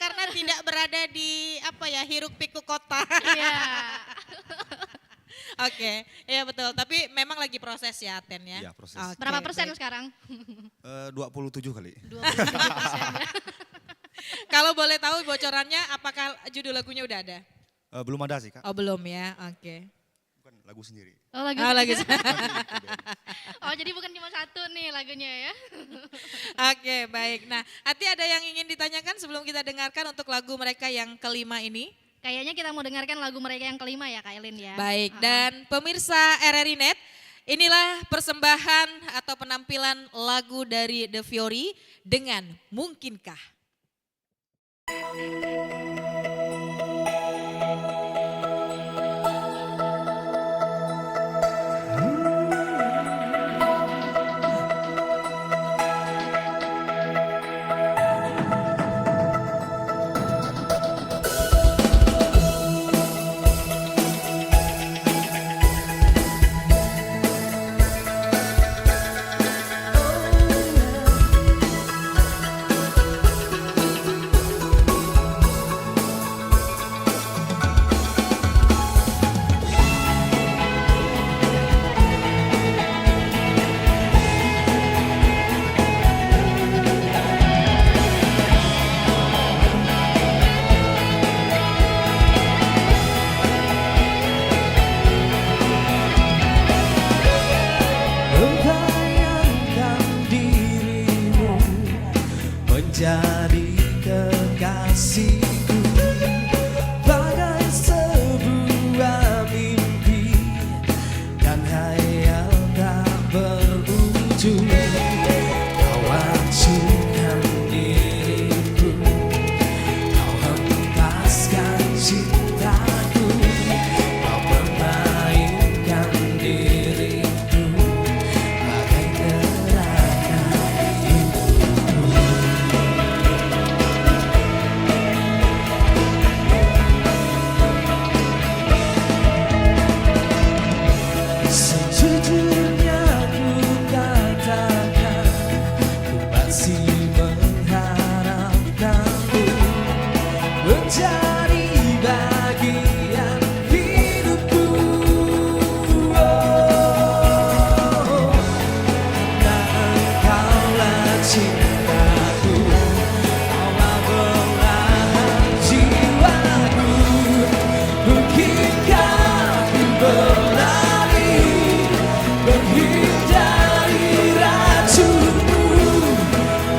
karena tidak berada di apa ya hiruk pikuk kota. Iya. Oke, iya betul. Tapi memang lagi proses ya Aten ya. Iya, proses. Oke, Berapa persen baik. sekarang? 27 kali. 27%. Kalau boleh tahu bocorannya apakah judul lagunya udah ada? Belum ada sih Kak, Oh belum ya, oke. bukan lagu sendiri. Oh, lagu. Oh lagi. Oh, jadi bukan cuma satu nih lagunya ya. Oke baik. Nah Ati ada yang ingin ditanyakan sebelum kita dengarkan untuk lagu mereka yang kelima ini? Kayaknya kita mau dengarkan lagu mereka yang kelima ya Kak Elin ya. Baik, dan pemirsa RRI Net, inilah persembahan atau penampilan lagu dari The Fiori dengan Mungkinkah. Membayangkan dirimu menjadi kekasihku, bagai sebuah mimpi dan hayal tak berujung. Kau acuhkan diriku, kau hempaskan cintaku, kau permainkan diriku bagai gerakan hidupku. Sejujurnya ku katakan, ku masih mengharapkanmu menjadi bagian hidupku. Oh, karena engkaulah cintaku, kaulah belahan jiwaku. Mungkinkah ku berlari menghindari racunmu?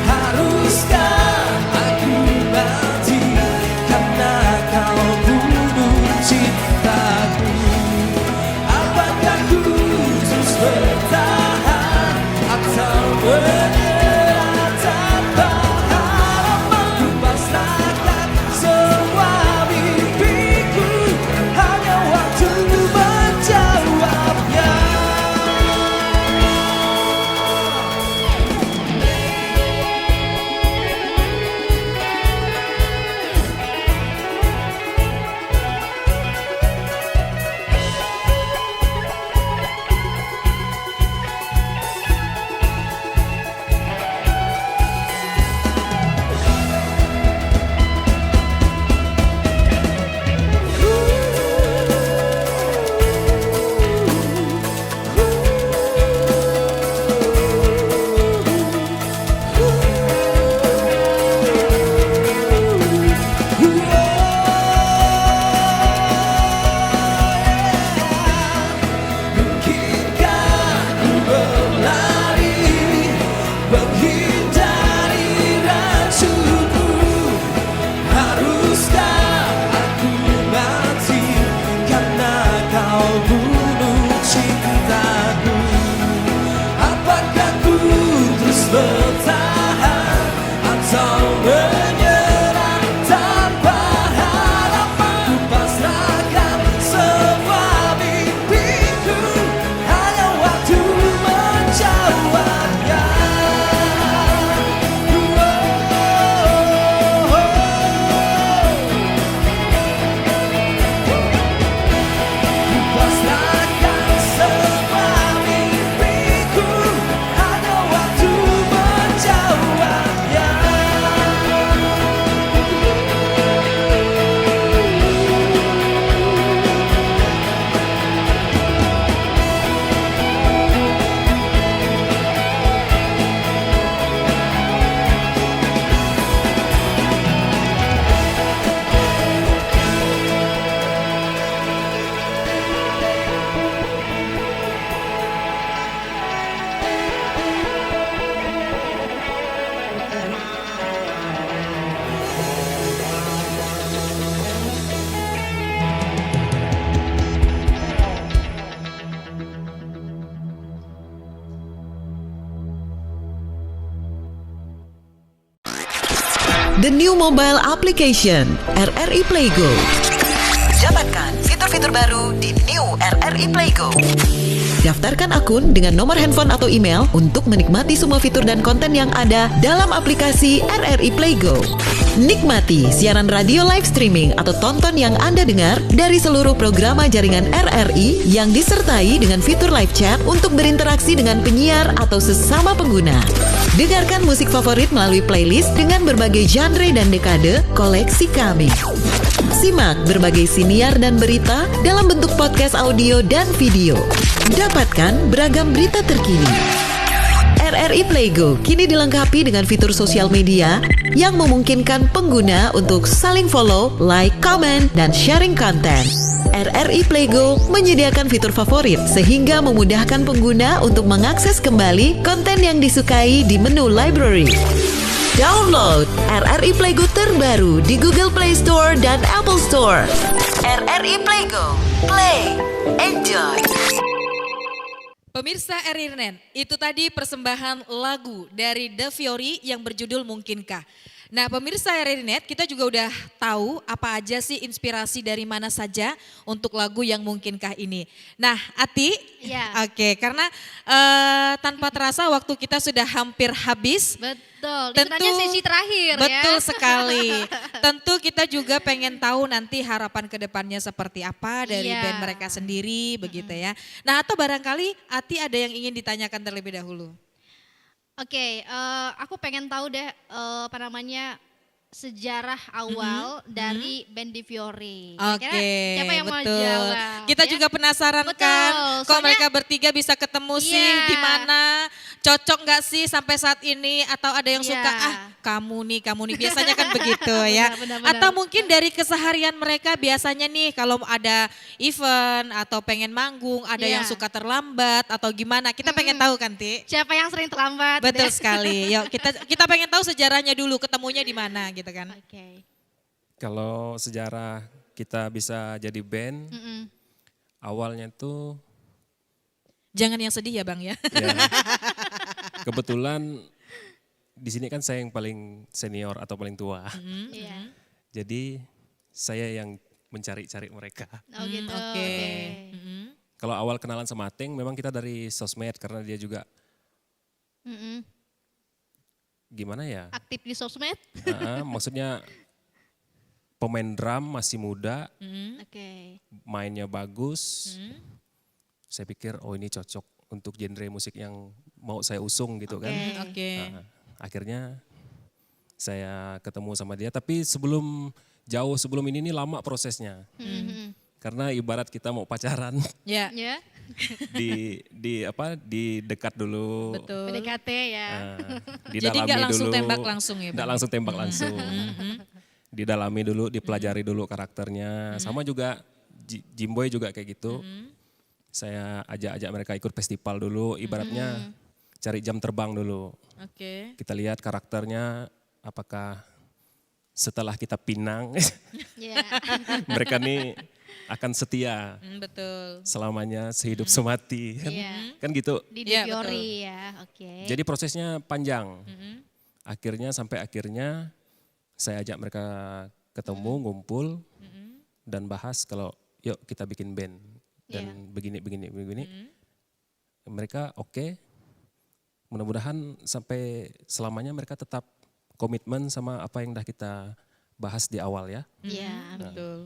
Haruskah aku mati karena kau bunuh cintaku? Apakah ku terus bertahan atau menyerah tanpa harapan? Ku pasrahkan semua mimpiku, hanya waktu menjawabnya. the new mobile application RRI Playgo. Dapatkan fitur-fitur baru di new RRI Playgo. Daftarkan akun dengan nomor handphone atau email untuk menikmati semua fitur dan konten yang ada dalam aplikasi RRI Playgo. Nikmati siaran radio live streaming atau tonton yang Anda dengar dari seluruh programa jaringan RRI yang disertai dengan fitur live chat untuk berinteraksi dengan penyiar atau sesama pengguna. Dengarkan musik favorit melalui playlist dengan berbagai genre dan dekade koleksi kami. Simak berbagai siniar dan berita dalam bentuk podcast audio dan video. Dapatkan beragam berita terkini. RRI Playgo kini dilengkapi dengan fitur sosial media yang memungkinkan pengguna untuk saling follow, like, comment, dan sharing konten. RRI Playgo menyediakan fitur favorit sehingga memudahkan pengguna untuk mengakses kembali konten yang disukai di menu library. Download RRI Playgo terbaru di Google Play Store dan Apple Store. RRI Playgo, play, enjoy. Pemirsa RRI, itu tadi persembahan lagu dari The Fiori yang berjudul Mungkinkah. Nah pemirsa RRI, kita juga udah tahu apa aja sih inspirasi dari mana saja untuk lagu yang Mungkinkah ini. Nah Ati, Ya. Oke, karena tanpa terasa waktu kita sudah hampir habis. Betul, ini sebenarnya sesi terakhir Betul ya. sekali. Tentu kita juga pengen tahu nanti harapan ke depannya seperti apa dari Iya. band mereka sendiri begitu ya. Nah atau barangkali Ati ada yang ingin ditanyakan terlebih dahulu. Oke, aku pengen tahu deh apa namanya sejarah awal dari band The Fiori. Oke, Kira-kira siapa yang mau betul. jawab? Kita ya? juga penasaran Betul, kan, kok soalnya- mereka bertiga bisa ketemu sih Iya. di mana? Cocok nggak sih sampai saat ini? Atau ada yang Iya. suka kamu nih, biasanya kan begitu ya. Benar. Atau mungkin dari keseharian mereka biasanya nih kalau ada event atau pengen manggung, ada Iya. yang suka terlambat atau gimana? Kita pengen tahu kan, Ti? Siapa yang sering terlambat? Betul deh. sekali. Yuk kita pengen tahu sejarahnya dulu, ketemunya di mana gitu kan? Oke. Kalau sejarah kita bisa jadi band, awalnya tuh Jangan yang sedih ya Bang ya. ya, kebetulan di sini kan saya yang paling senior atau paling tua. Iya. Jadi saya yang mencari-cari mereka. Oh gitu. Oke. Kalau awal kenalan sama Ateng memang kita dari sosmed karena dia juga gimana ya? Aktif di sosmed? Maksudnya pemain drum masih muda, Oke. mainnya bagus. Saya pikir oh ini cocok untuk genre musik yang mau saya usung gitu kan. Oke. Nah, akhirnya saya ketemu sama dia tapi jauh sebelum ini lama prosesnya. Karena ibarat kita mau pacaran Ya. Ya. di dekat dulu. Betul. PDKT ya. Jadi Didalami nggak langsung dulu. tembak langsung ya, Nggak Bang? langsung tembak langsung. Didalami dulu, dipelajari dulu karakternya. Sama juga Jimboy juga kayak gitu. Saya ajak mereka ikut festival dulu, ibaratnya cari jam terbang dulu. Oke. Kita lihat karakternya apakah setelah kita pinang Iya. mereka nih akan setia Betul. selamanya sehidup semati. Iya. Kan gitu. Di Iya, The Fiori ya. Oke. Jadi prosesnya panjang. Sampai akhirnya saya ajak mereka ketemu, ngumpul dan bahas kalau yuk kita bikin band dan begini. Mereka oke. Mudah-mudahan sampai selamanya mereka tetap komitmen sama apa yang udah kita bahas di awal ya. Iya. Betul.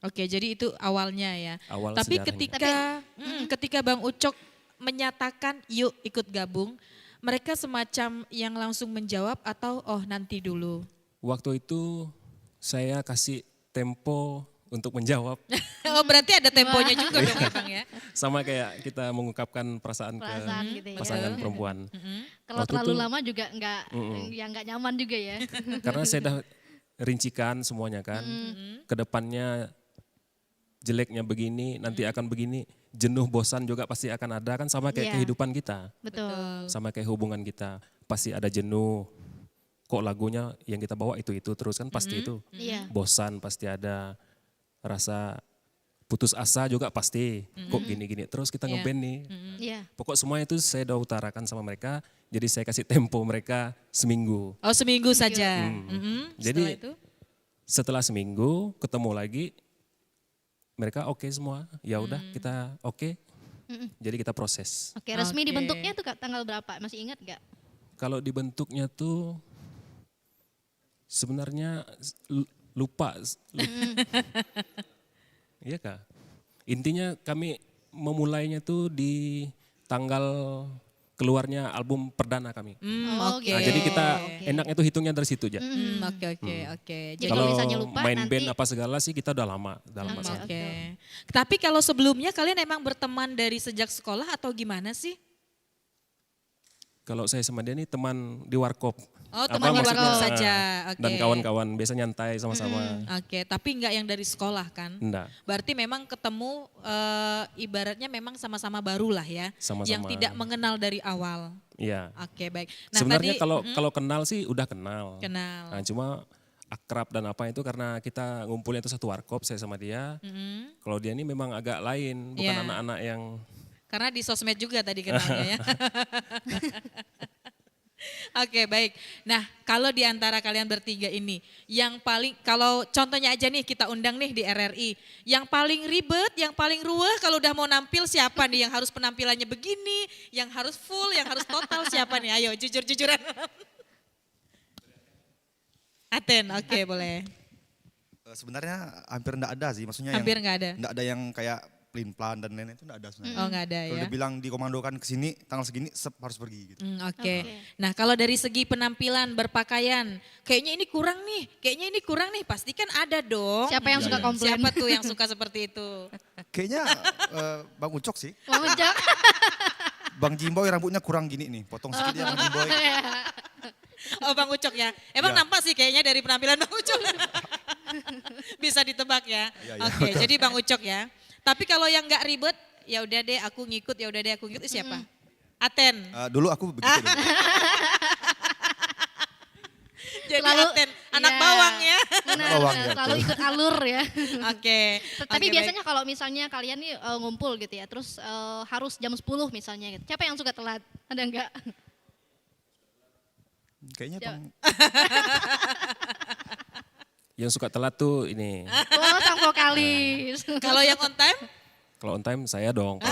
Oke, jadi itu awalnya ya. Awal Tapi sejarahnya. ketika Bang Ucok menyatakan yuk ikut gabung, mereka semacam yang langsung menjawab atau oh nanti dulu? Waktu itu saya kasih tempo untuk menjawab. Oh berarti ada temponya juga dong ya Bang ya? Sama kayak kita mengungkapkan perasaan ke Perasaan gitu ya. pasangan perempuan. Kalau Waktu terlalu itu- lama juga nggak nyaman juga ya. Karena saya udah rincikan semuanya kan. Kedepannya jeleknya begini, nanti akan begini. Jenuh, bosan juga pasti akan ada kan sama kayak Iya. kehidupan kita. Betul. Sama kayak hubungan kita. Pasti ada jenuh. Kok lagunya yang kita bawa itu terus kan pasti itu. Iya. Bosan pasti ada. Rasa putus asa juga pasti. Kok gini-gini terus kita Iya. ngeband nih. Iya. Pokok semua itu saya udah utarakan sama mereka. Jadi saya kasih tempo mereka seminggu. Oh seminggu saja. Jadi Setelah itu? setelah seminggu ketemu lagi, mereka oke semua. Ya udah kita oke. Jadi kita proses. Oke, resmi Oke. dibentuknya tuh tanggal berapa? Masih ingat nggak? Kalau dibentuknya tuh sebenarnya lupa. Iya Kak. Intinya kami memulainya tuh di tanggal keluarnya album perdana kami. Oke. Nah, jadi kita enaknya tuh hitungnya dari situ aja. Oke. Jadi Kalau kalau misalnya lupa main nanti- band apa segala sih kita udah lama sekali. Oke. Tapi kalau sebelumnya kalian emang berteman dari sejak sekolah atau gimana sih? Kalau saya sama dia nih teman di warkop. Oh, teman di maksudnya, warkop saja. Oke. Dan kawan-kawan biasa nyantai sama-sama. Oke, tapi enggak yang dari sekolah kan? Enggak. Berarti memang ketemu ibaratnya memang sama-sama baru lah ya. Sama-sama. Yang tidak mengenal dari awal. Iya. Oke, baik. Sebenarnya tadi, kalau kenal sih udah kenal. kenal. Nah, cuma akrab dan apa itu karena kita ngumpulnya itu satu warkop saya sama dia. Kalau dia ini memang agak lain, bukan Iya. anak-anak yang Karena di sosmed juga tadi kenalnya ya. Oke, baik. Nah, kalau di antara kalian bertiga ini, yang paling, kalau contohnya aja nih kita undang nih di RRI, yang paling ribet, yang paling ruweh kalau udah mau nampil siapa nih, yang harus penampilannya begini, yang harus full, yang harus total siapa nih? Ayo jujur-jujuran. Aten, oke boleh. Sebenarnya hampir enggak ada sih, maksudnya Hampir yang nggak ada. enggak ada yang kayak pelin-pelan dan lain-lain itu enggak ada sebenarnya. Oh nggak ada Kalau ya. dia bilang dikomandokan ke sini tanggal segini harus pergi gitu. Oke. Nah kalau dari segi penampilan, berpakaian, kayaknya ini kurang nih, pasti kan ada dong. Siapa yang suka komplain? Siapa tuh yang suka seperti itu? Kayaknya Bang Ucok sih. Mau ngejak? Bang Jimboy rambutnya kurang gini nih, potong sedikit ya Bang Jimboy. Oh Bang Ucok ya, emang Ya. nampak sih kayaknya dari penampilan Bang Ucok. Bisa ditebak ya. Ya, ya. Oke, jadi Bang Ucok ya. Tapi kalau yang nggak ribet, ya udah deh aku ngikut, itu siapa? Aten. Dulu aku begitu dulu. Jadi Selalu- Aten, anak Iya. bawang ya. Benar, Bawang, benar. ya, Selalu betul. ikut alur ya. Oke. Tapi Oke, biasanya kalau misalnya kalian nih ngumpul gitu ya, terus harus jam 10 misalnya gitu. Siapa yang suka telat? Ada enggak? Kayaknya Bang yang suka telat tuh ini. Oh, sang vokalis. baik. Kalau yang on time? Kalau on time saya dong.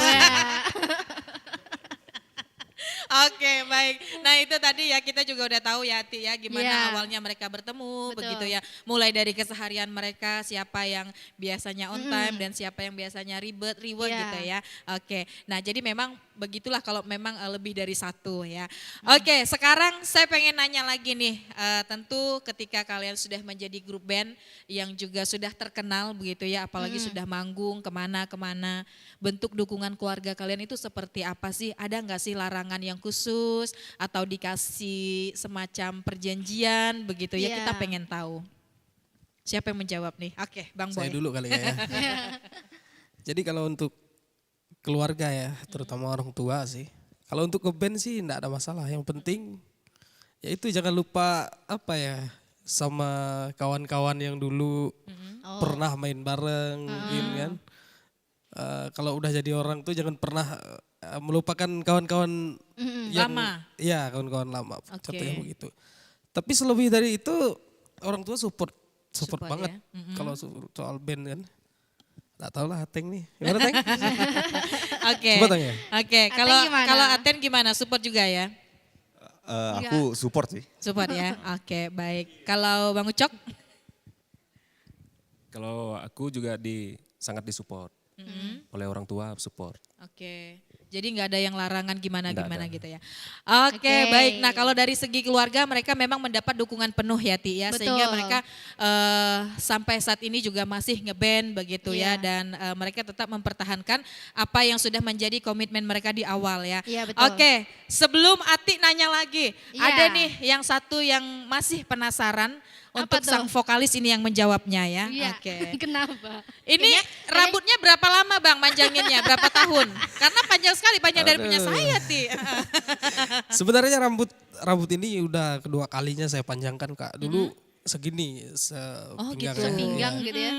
Oke baik, nah itu tadi ya kita juga udah tahu ya Ati ya gimana Iya. awalnya mereka bertemu Betul. begitu ya. Mulai dari keseharian mereka, siapa yang biasanya on time dan siapa yang biasanya ribet Iya. gitu ya. Oke, nah jadi memang begitulah kalau memang lebih dari satu ya. Oke sekarang saya pengen nanya lagi nih, tentu ketika kalian sudah menjadi grup band yang juga sudah terkenal begitu ya, apalagi sudah manggung kemana-kemana, bentuk dukungan keluarga kalian itu seperti apa sih? Ada nggak sih larangan yang khusus atau dikasih semacam perjanjian begitu ya? Iya. Kita pengen tahu. Siapa yang menjawab nih? Oke, Bang Boy. Saya dulu kali ya. Jadi kalau untuk keluarga ya, terutama orang tua sih. Kalau untuk ke band sih enggak ada masalah. Yang penting ya itu jangan lupa apa ya, sama kawan-kawan yang dulu pernah main bareng mungkin kan. Kalau udah jadi orang tuh jangan pernah melupakan kawan-kawan yang Lama. Iya, kawan-kawan lama. Oke. Contohnya begitu. Tapi selebih dari itu orang tua support Support banget ya. kalau soal band kan. Nggak tahu lah Ateng nih. Gimana Teng? Oke. Coba tanya. Oke, Aten kalau gimana? kalau Aten gimana? Support juga ya? aku support sih. Support ya. Oke, baik. Kalau Bang Ucok? Kalau aku juga sangat disupport oleh orang tua, support. Oke. Jadi nggak ada yang larangan gimana-gimana Nggak ada. gitu ya. Oke, Oke. baik. Nah kalau dari segi keluarga mereka memang mendapat dukungan penuh ya Ti ya. Betul. Sehingga mereka sampai saat ini juga masih ngeband begitu ya. Iya. Dan mereka tetap mempertahankan apa yang sudah menjadi komitmen mereka di awal ya. Iya, betul. Oke, sebelum Ati nanya lagi. Iya. Ada nih yang satu yang masih penasaran. Apa Untuk tuh? sang vokalis ini yang menjawabnya ya. Iya. Oke. Kenapa? Ini rambutnya berapa lama Bang manjanginnya? Berapa tahun? Karena panjang sekali, panjang dari punya Aduh. saya Ti. Sebenarnya rambut ini udah kedua kalinya saya panjangkan Kak. Dulu segini Oh, sepinggang. gitu. ya. Pinggang gitu ya.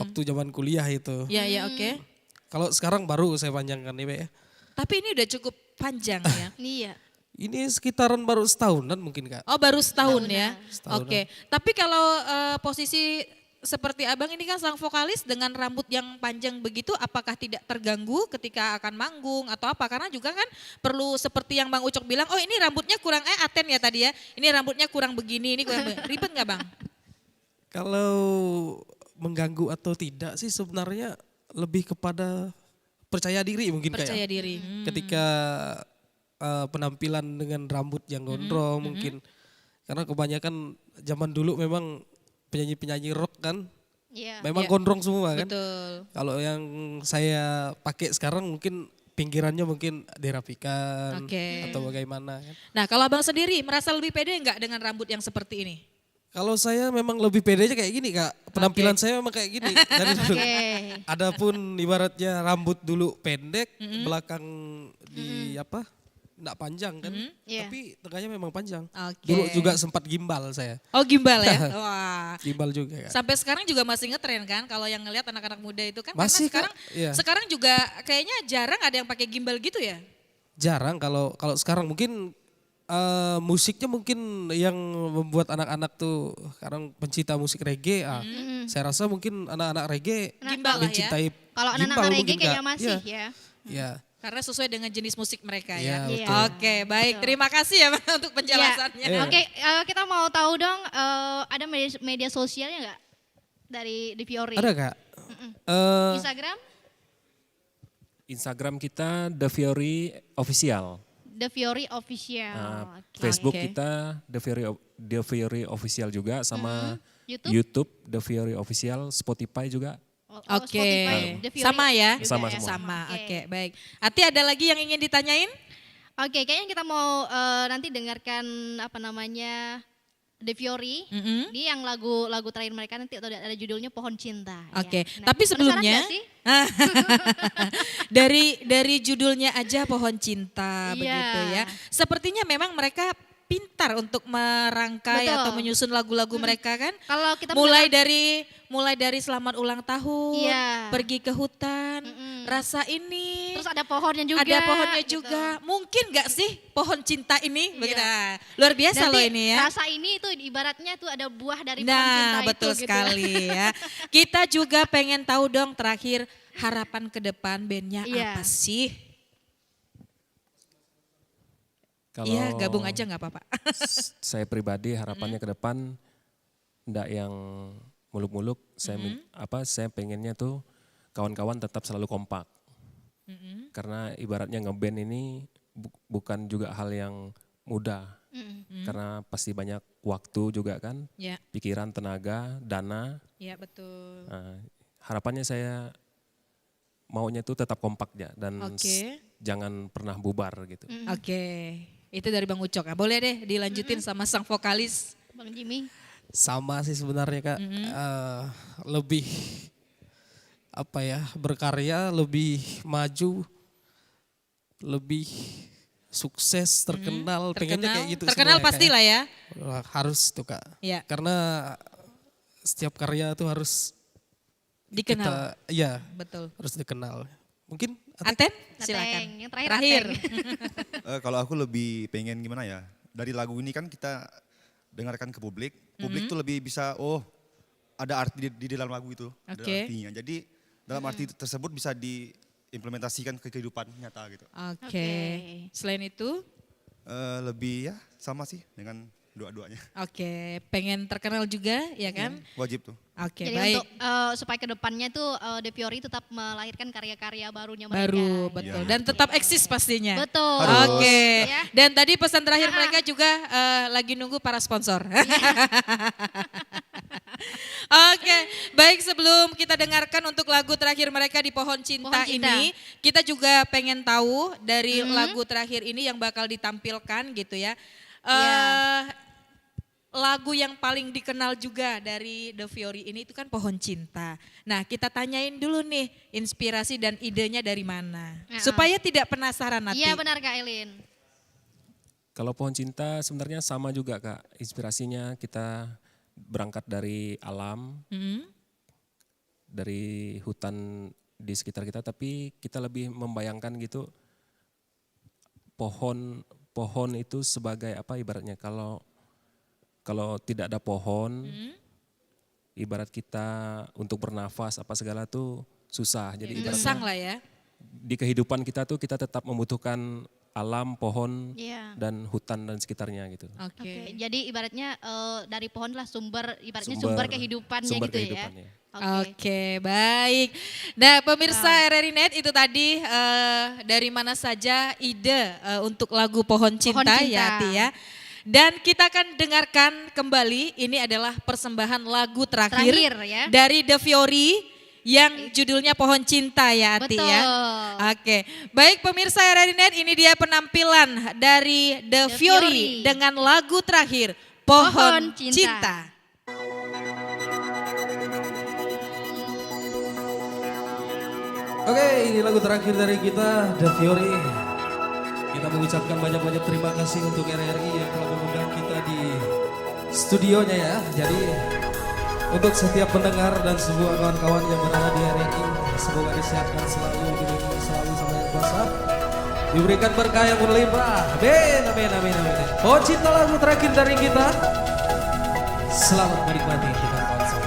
Waktu zaman kuliah itu. Ya ya oke. Kalau sekarang baru saya panjangkan nih Be, ya. Tapi ini udah cukup panjang ya. Iya. Ini sekitaran baru setahunan mungkin Kak. Oh baru setahun ya. Setahunan. Oke. Tapi kalau posisi seperti abang ini kan sang vokalis dengan rambut yang panjang begitu, apakah tidak terganggu ketika akan manggung atau apa? Karena juga kan perlu seperti yang Bang Ucok bilang, oh ini rambutnya kurang Aten ya tadi ya, ini rambutnya kurang begini, ini kurang ribet nggak Bang? Kalau mengganggu atau tidak sih sebenarnya lebih kepada percaya diri mungkin Percaya kayak. diri. Ketika penampilan dengan rambut yang gondrong mungkin. Karena kebanyakan zaman dulu memang penyanyi-penyanyi rock kan Iya. memang Iya. gondrong semua kan. Betul. Kalau yang saya pakai sekarang mungkin pinggirannya mungkin dirapikan Oke. atau bagaimana kan. Nah kalau abang sendiri merasa lebih pede nggak dengan rambut yang seperti ini? Kalau saya memang lebih pede aja kayak gini Kak. Penampilan saya memang kayak gini dari dulu. Oke. Adapun ibaratnya rambut dulu pendek, belakang di apa? Enggak panjang kan. Iya. Tapi tengahnya memang panjang. Oke. Dulu juga sempat gimbal saya. Oh gimbal ya? Wah. Gimbal juga Kak. Sampai sekarang juga masih ngetren kan kalau yang ngelihat anak-anak muda itu kan Masih, karena sekarang Kak. Iya. sekarang juga kayaknya jarang ada yang pakai gimbal gitu ya. Jarang kalau sekarang mungkin musiknya mungkin yang membuat anak-anak tuh sekarang pencinta musik reggae. Saya rasa mungkin anak-anak reggae Gimbal lah ya. mencintai Kalau gimbal anak-anak reggae mungkin, Kak. kayaknya masih Iya. ya. Iya. Karena sesuai dengan jenis musik mereka Iya, ya. betul. Oke, baik. Terima kasih ya Bang, untuk penjelasannya. Iya. Oke, kita mau tahu dong ada media sosialnya nggak dari The Fiori? Ada Kak? Instagram Instagram kita The Fiori Official. The Fiori Official. Oke. Facebook Oke. kita The Fiori Official juga sama YouTube? YouTube The Fiori Official, Spotify juga. Oke. Spotify, The Fiori Sama ya? juga Sama ya? semua. Sama. Oke. Oke, baik. Ati ada lagi yang ingin ditanyain? Oke, kayaknya kita mau nanti dengarkan apa namanya The Fiori. Ini yang lagu terakhir mereka nanti ada judulnya Pohon Cinta. Oke, Ya. Nah, tapi penasaran sebelumnya nggak sih? dari judulnya aja Pohon Cinta Iya. begitu ya. Sepertinya memang mereka pintar untuk merangkai Betul. atau menyusun lagu-lagu mereka kan. Kalau kita Mulai dari selamat ulang tahun, Iya. pergi ke hutan, rasa ini. terus ada pohonnya juga. Ada pohonnya gitu. juga. Mungkin gak sih pohon cinta ini? Iya. Begitu. Nah, luar biasa Nanti loh ini ya. Rasa ini itu ibaratnya tuh ada buah dari pohon Nah, cinta betul itu. sekali ya. Kita juga pengen tahu dong terakhir harapan ke depan bandnya Iya. apa sih? Kalau Iya, gabung aja nggak apa-apa. saya pribadi harapannya ke depan enggak yang muluk-muluk. Saya pengennya tuh kawan-kawan tetap selalu kompak. Karena ibaratnya ngeband ini bukan juga hal yang mudah. Karena pasti banyak waktu juga kan, Ya, pikiran, tenaga, dana. ya betul. Nah, harapannya saya maunya tuh tetap kompak ya dan Oke. jangan pernah bubar gitu. Oke, itu dari Bang Ucok. Nah, boleh deh dilanjutin sama sang vokalis. Bang Jimmy. Sama sih sebenarnya Kak. Lebih apa ya, berkarya, lebih maju, lebih sukses, terkenal, pengennya kayak gitu Terkenal semua ya, Kak, pastilah ya. Wah, harus tuh Kak. Ya, Karena setiap karya tuh harus dikenal. iya, Betul. harus dikenal. Mungkin Aten, Ateng, silakan. yang terakhir Terakhir. Kalau aku lebih pengen gimana ya, dari lagu ini kan kita dengarkan ke publik, publik tuh lebih bisa, oh ada arti di dalam lagu itu, ada Oke. artinya. Jadi dalam arti tersebut bisa diimplementasikan ke kehidupan nyata gitu. Oke. Selain itu, Lebih ya sama sih dengan dua-duanya. oke, pengen terkenal juga ya kan? Wajib tuh. Oke, Jadi baik. untuk supaya kedepannya tuh The Fiori tetap melahirkan karya-karya barunya mereka. Baru, betul. Dan tetap eksis pastinya. Betul. Harus. Oke. Ya. Dan tadi pesan terakhir mereka juga lagi nunggu para sponsor. Oke, baik sebelum kita dengarkan untuk lagu terakhir mereka di Pohon Cinta, Pohon Cinta. ini, kita juga pengen tahu dari lagu terakhir ini yang bakal ditampilkan gitu ya. Lagu yang paling dikenal juga dari The Fiori ini itu kan Pohon Cinta. Nah, kita tanyain dulu nih inspirasi dan idenya dari mana. Supaya tidak penasaran nanti. Iya benar Kak Elin. Kalau Pohon Cinta sebenarnya sama juga Kak, inspirasinya kita berangkat dari alam, dari hutan di sekitar kita, tapi kita lebih membayangkan gitu pohon pohon itu sebagai apa ibaratnya kalau tidak ada pohon, ibarat kita untuk bernafas apa segala tuh susah. Jadi ibaratnya Gersang lah ya. di kehidupan kita tuh kita tetap membutuhkan alam, pohon, dan hutan dan sekitarnya gitu. Oke, jadi ibaratnya dari pohon lah ibaratnya sumber kehidupannya gitu ya. Oke, baik. Nah, pemirsa RRI Net itu tadi dari mana saja ide untuk lagu Pohon Cinta, ya Ati ya. Dan kita akan dengarkan kembali, ini adalah persembahan lagu terakhir ya. dari The Fiori yang judulnya Pohon Cinta ya Ati ya. Oke, baik pemirsa RRI Net, ini dia penampilan dari The Fiori dengan lagu terakhir Pohon Cinta. Oke, ini lagu terakhir dari kita, The Fiori. Kita mengucapkan banyak-banyak terima kasih untuk RRI yang telah mengundang kita di studionya ya. Jadi untuk setiap pendengar dan semua kawan-kawan yang berada di RRI, semoga disehatkan selalu, dilindungi selalu sama Yang Kuasa. Diberikan berkah yang berlimpah. Amin, amin, amin, amin. Pohon Cinta lagu terakhir dari kita. Selamat menikmati kita kawan semua.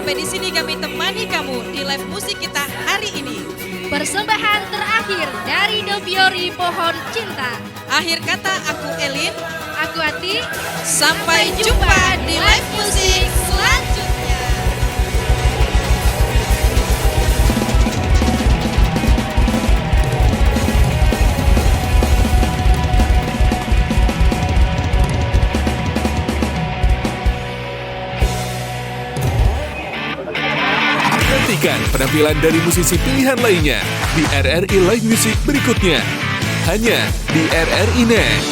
sampai di sini kami temani kamu di live musik kita hari ini. Persembahan terakhir dari The Fiori Pohon Cinta. Akhir kata aku Elin, Aku Ati. sampai jumpa di live musik selanjutnya. Nantikan penampilan dari musisi pilihan lainnya di RRI Live Music berikutnya. Hanya di RRI Net.